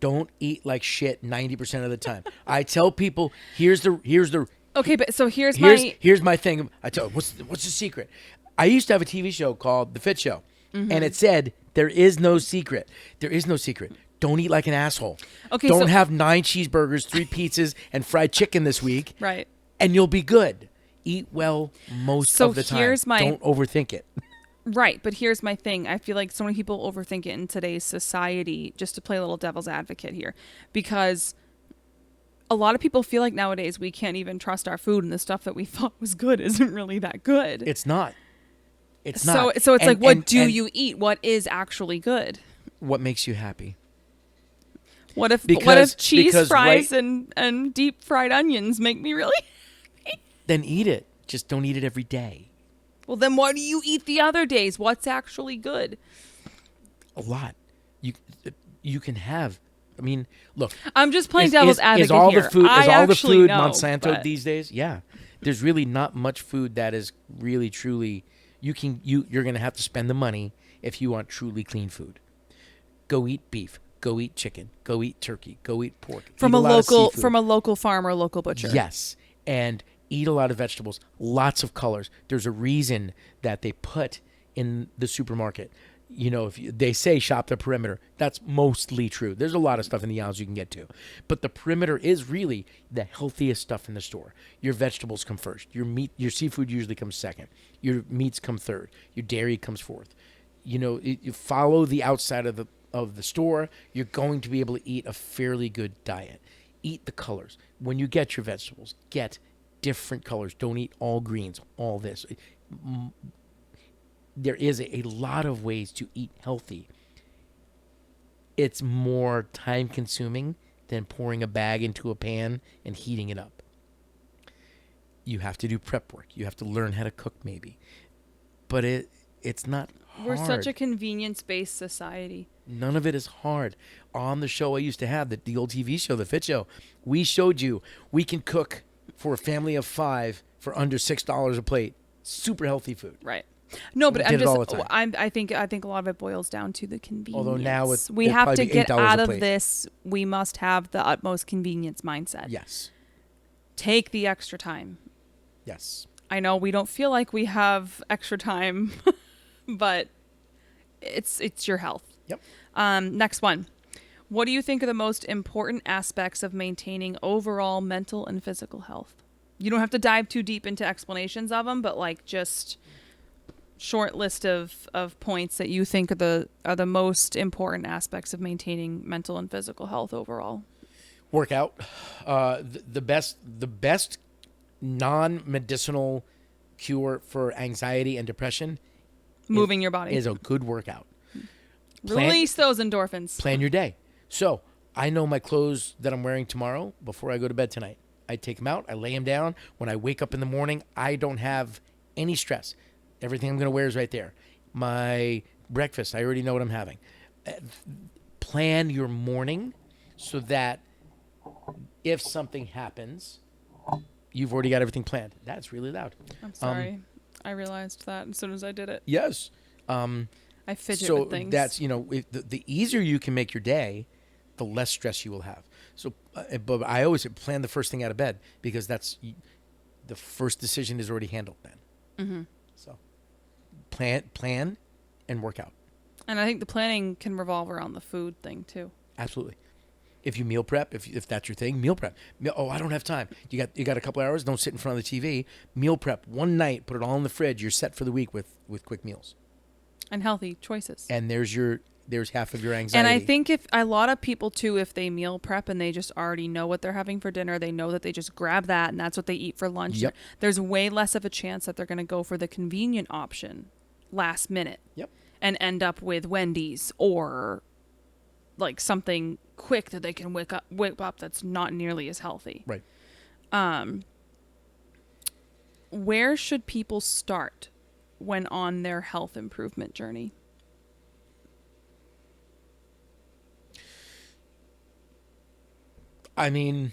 Speaker 2: Don't eat like shit 90% of the time. I tell people, here's the
Speaker 1: Okay, but so
Speaker 2: here's my thing. I tell what's the secret? I used to have a TV show called The Fit Show, and it said there is no secret. There is no secret. Don't eat like an asshole.
Speaker 1: Okay,
Speaker 2: Don't
Speaker 1: so-
Speaker 2: have 9 cheeseburgers, 3 pizzas, and fried chicken this week.
Speaker 1: Right.
Speaker 2: And you'll be good. Eat well most
Speaker 1: So
Speaker 2: of the time.
Speaker 1: here's my-
Speaker 2: Don't overthink it.
Speaker 1: Right, but here's my thing. I feel like so many people overthink it in today's society, just to play a little devil's advocate here, because a lot of people feel like nowadays we can't even trust our food, and the stuff that we thought was good isn't really that good.
Speaker 2: It's not. It's
Speaker 1: so
Speaker 2: not.
Speaker 1: so it's like, what do
Speaker 2: and
Speaker 1: you eat? What is actually good?
Speaker 2: what makes you happy?
Speaker 1: What if
Speaker 2: Because
Speaker 1: cheese fries
Speaker 2: right-
Speaker 1: and deep fried onions make me really
Speaker 2: Then eat it. Just don't eat it every day.
Speaker 1: Well, then why do you eat the other days? What's actually good?
Speaker 2: A lot. You can have. I mean, look.
Speaker 1: I'm just playing devil's advocate
Speaker 2: is all
Speaker 1: here.
Speaker 2: the food
Speaker 1: I
Speaker 2: is all the
Speaker 1: actually
Speaker 2: food
Speaker 1: know,
Speaker 2: Monsanto
Speaker 1: but-
Speaker 2: these days? Yeah. There's really not much food that is really truly you're going to have to spend the money if you want truly clean food. Go eat beef, go eat chicken, go eat turkey, go eat pork.
Speaker 1: From
Speaker 2: Eat
Speaker 1: a
Speaker 2: lot of
Speaker 1: local
Speaker 2: seafood.
Speaker 1: farmer, local butcher.
Speaker 2: Yes. And eat a lot of vegetables, lots of colors. There's a reason that they put in the supermarket. You know, they say shop the perimeter. That's mostly true. There's a lot of stuff in the aisles you can get to. But the perimeter is really the healthiest stuff in the store. Your vegetables come first. Your meat, your seafood usually comes second. Your meats come third. Your dairy comes fourth. You know, you follow the outside of the store, you're going to be able to eat a fairly good diet. Eat the colors. When you get your vegetables, get different colors. Don't eat all greens, all this. There is a lot of ways to eat healthy. It's more time consuming than pouring a bag into a pan and heating it up. You have to do prep work. You have to learn how to cook maybe. But it's not hard.
Speaker 1: We're such a convenience-based society.
Speaker 2: None of it is hard. On the show I used to have, the old TV show, The Fit Show, we showed you we can cook for a family of 5 for under $6 a plate. Super healthy food.
Speaker 1: Right. No, but
Speaker 2: We
Speaker 1: I'm
Speaker 2: did it all
Speaker 1: just
Speaker 2: the time.
Speaker 1: I think a lot of it boils down to the convenience.
Speaker 2: Although now
Speaker 1: we
Speaker 2: it'd
Speaker 1: have
Speaker 2: probably
Speaker 1: to
Speaker 2: be
Speaker 1: get
Speaker 2: $8
Speaker 1: out
Speaker 2: a
Speaker 1: of
Speaker 2: plate.
Speaker 1: this. We must have the utmost convenience mindset.
Speaker 2: Yes.
Speaker 1: Take the extra time.
Speaker 2: Yes.
Speaker 1: I know we don't feel like we have extra time, but it's your health.
Speaker 2: Yep.
Speaker 1: Next one. What do you think are the most important aspects of maintaining overall mental and physical health? You don't have to dive too deep into explanations of them, but like just short list of points that you think are the most important aspects of maintaining mental and physical health overall.
Speaker 2: Workout. The best non-medicinal cure for anxiety and depression
Speaker 1: Moving your body.
Speaker 2: is a good workout.
Speaker 1: Release those endorphins.
Speaker 2: Plan your day. So I know my clothes that I'm wearing tomorrow before I go to bed tonight. I take them out. I lay them down. When I wake up in the morning, I don't have any stress. Everything I'm going to wear is right there. My breakfast, I already know what I'm having. Plan your morning so that if something happens, you've already got everything planned. That's really loud.
Speaker 1: I'm sorry. I realized that as soon as I did it.
Speaker 2: Yes.
Speaker 1: I fidget
Speaker 2: So
Speaker 1: with things.
Speaker 2: that's, the easier you can make your day, the less stress you will have. So, but I always plan the first thing out of bed because that's the first decision is already handled then.
Speaker 1: Mm-hmm.
Speaker 2: So plan and work out.
Speaker 1: And I think the planning can revolve around the food thing too.
Speaker 2: Absolutely. If you meal prep, if that's your thing, meal prep. Oh, I don't have time. You got a couple hours. Don't sit in front of the TV. Meal prep one night. Put it all in the fridge. You're set for the week with quick meals.
Speaker 1: And healthy choices.
Speaker 2: And there's half of your anxiety.
Speaker 1: And I think if a lot of people too, if they meal prep and they just already know what they're having for dinner, they know that they just grab that and that's what they eat for lunch.
Speaker 2: Yep.
Speaker 1: There's way less of a chance that they're going to go for the convenient option last minute.
Speaker 2: Yep.
Speaker 1: And end up with Wendy's or like something quick that they can whip up that's not nearly as healthy.
Speaker 2: Right.
Speaker 1: Where should people start when on their health improvement journey?
Speaker 2: I mean,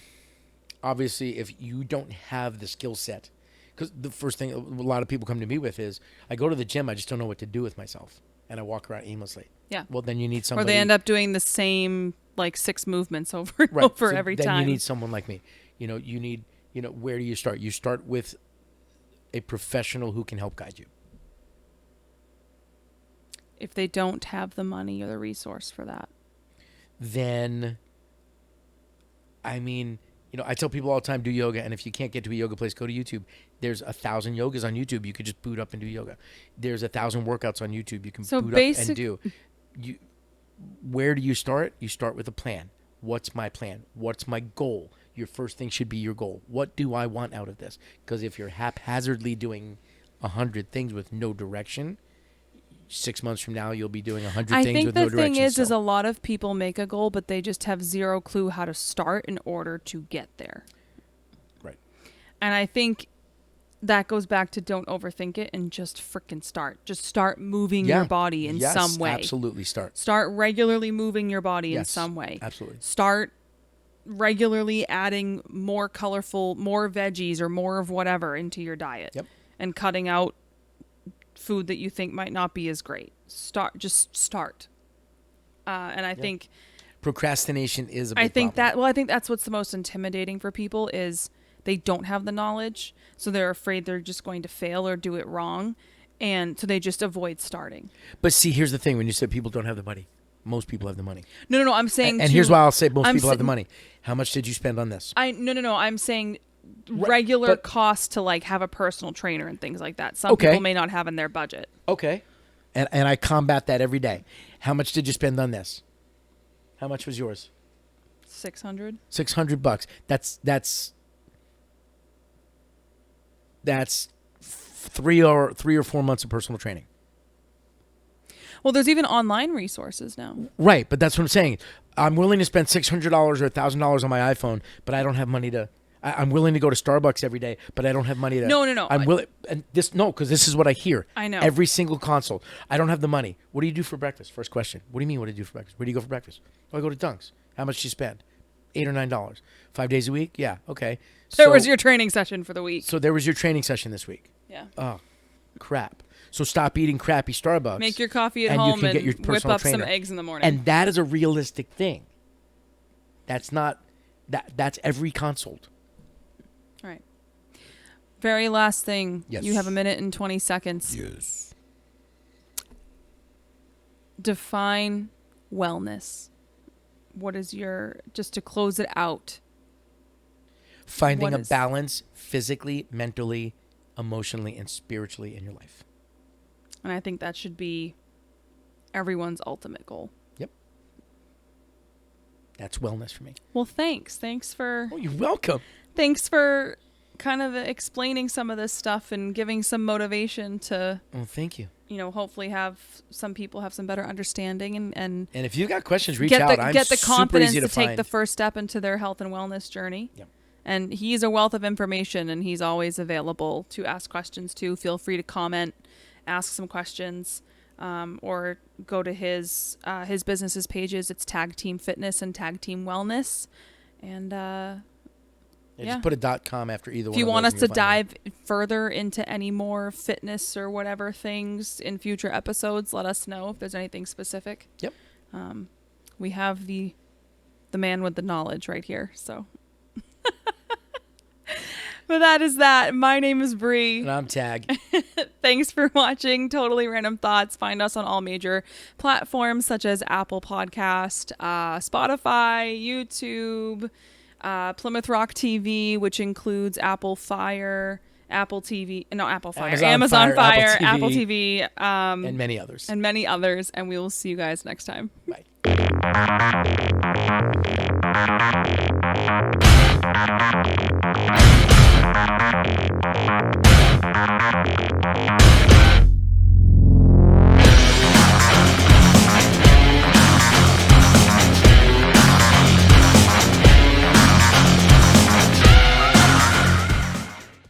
Speaker 2: obviously, if you don't have the skill set, because the first thing a lot of people come to me with is, I go to the gym, I just don't know what to do with myself, and I walk around aimlessly.
Speaker 1: Yeah.
Speaker 2: Well, then you need somebody.
Speaker 1: Or they end up doing the same like 6 movements over and
Speaker 2: Right.
Speaker 1: over
Speaker 2: So
Speaker 1: every
Speaker 2: then
Speaker 1: time.
Speaker 2: you need someone like me. You need, where do you start? You start with a professional who can help guide you.
Speaker 1: If they don't have the money or the resource for that.
Speaker 2: Then, I mean, I tell people all the time, do yoga. And if you can't get to a yoga place, go to YouTube. There's 1,000 yogas on YouTube. You could just boot up and do yoga. There's 1,000 workouts on YouTube. You can boot up and do. Where do you start? You start with a plan. What's my plan? What's my goal? Your first thing should be your goal. What do I want out of this? Because if you're haphazardly doing 100 things with no direction, 6 months from now, you'll be doing 100 things with no direction.
Speaker 1: I think the thing is a lot of people make a goal, but they just have zero clue how to start in order to get there.
Speaker 2: Right.
Speaker 1: And I think that goes back to don't overthink it and just freaking start. Just start moving your body in some way.
Speaker 2: Absolutely start.
Speaker 1: Start regularly moving your body in some way.
Speaker 2: Absolutely.
Speaker 1: Start regularly adding more colorful, more veggies or more of whatever into your diet.
Speaker 2: Yep.
Speaker 1: And cutting out food that you think might not be as great. Just start. And I think
Speaker 2: procrastination is a big problem.
Speaker 1: I think that's what's the most intimidating for people is they don't have the knowledge, so they're afraid they're just going to fail or do it wrong, and so they just avoid starting.
Speaker 2: But see, here's the thing: when you said people don't have the money, most people have the money.
Speaker 1: No. I'm saying,
Speaker 2: and here's why I'll say most people have the money. How much did you spend on this?
Speaker 1: No. I'm saying regular costs to like have a personal trainer and things like that. Some people may not have in their budget. Okay,
Speaker 2: and I combat that every day. How much did you spend on this? How much was yours?
Speaker 1: $600.
Speaker 2: $600. That's 3 or 4 months of personal training.
Speaker 1: Well, there's even online resources now.
Speaker 2: Right, but that's what I'm saying. I'm willing to spend $600 or $1,000 on my iPhone, but I don't have money to. I'm willing to go to Starbucks every day, but I don't have money to.
Speaker 1: No.
Speaker 2: I'm willing, and because this is what I hear.
Speaker 1: I know.
Speaker 2: Every single consult. I don't have the money. What do you do for breakfast? First question. What do you mean? What do you do for breakfast? Where do you go for breakfast? Oh, I go to Dunk's. How much do you spend? $8 or $9. 5 days a week? Yeah. Okay.
Speaker 1: There was your training session for the week.
Speaker 2: So there was your training session this week.
Speaker 1: Yeah.
Speaker 2: Oh, crap. So stop eating crappy Starbucks.
Speaker 1: Make your coffee at home and whip up
Speaker 2: trainer.
Speaker 1: some eggs in the morning.
Speaker 2: And that is a realistic thing. That's not that's every consult.
Speaker 1: All right. Very last thing.
Speaker 2: Yes.
Speaker 1: You have a minute and 20 seconds.
Speaker 2: Yes.
Speaker 1: Define wellness. What is just to close it out?
Speaker 2: Finding a balance physically, mentally, emotionally, and spiritually in your life.
Speaker 1: And I think that should be everyone's ultimate goal.
Speaker 2: Yep. That's wellness for me.
Speaker 1: Well, thanks. Thanks for...
Speaker 2: Oh, you're welcome.
Speaker 1: Thanks for kind of explaining some of this stuff and giving some motivation to...
Speaker 2: Oh, thank you.
Speaker 1: Hopefully have some people have some better understanding and
Speaker 2: if you've got questions, reach out.
Speaker 1: Get the confidence to take the first step into their health and wellness journey.
Speaker 2: Yep.
Speaker 1: And he's a wealth of information, and he's always available to ask questions too. Feel free to comment, ask some questions, or go to his business's pages. It's Tag Team Fitness and Tag Team Wellness, and
Speaker 2: just put a .com after either one.
Speaker 1: If you want us to dive further into any more fitness or whatever things in future episodes, let us know if there's anything specific.
Speaker 2: Yep.
Speaker 1: We have the man with the knowledge right here, so. But that is that. My name is Bree.
Speaker 2: And I'm Tag.
Speaker 1: Thanks for watching Totally Random Thoughts. Find us on all major platforms such as Apple Podcast, Spotify, YouTube, Plymouth Rock TV, which includes Amazon Fire, Amazon Fire, Apple TV,
Speaker 2: and many others.
Speaker 1: And we will see you guys next time.
Speaker 2: Bye.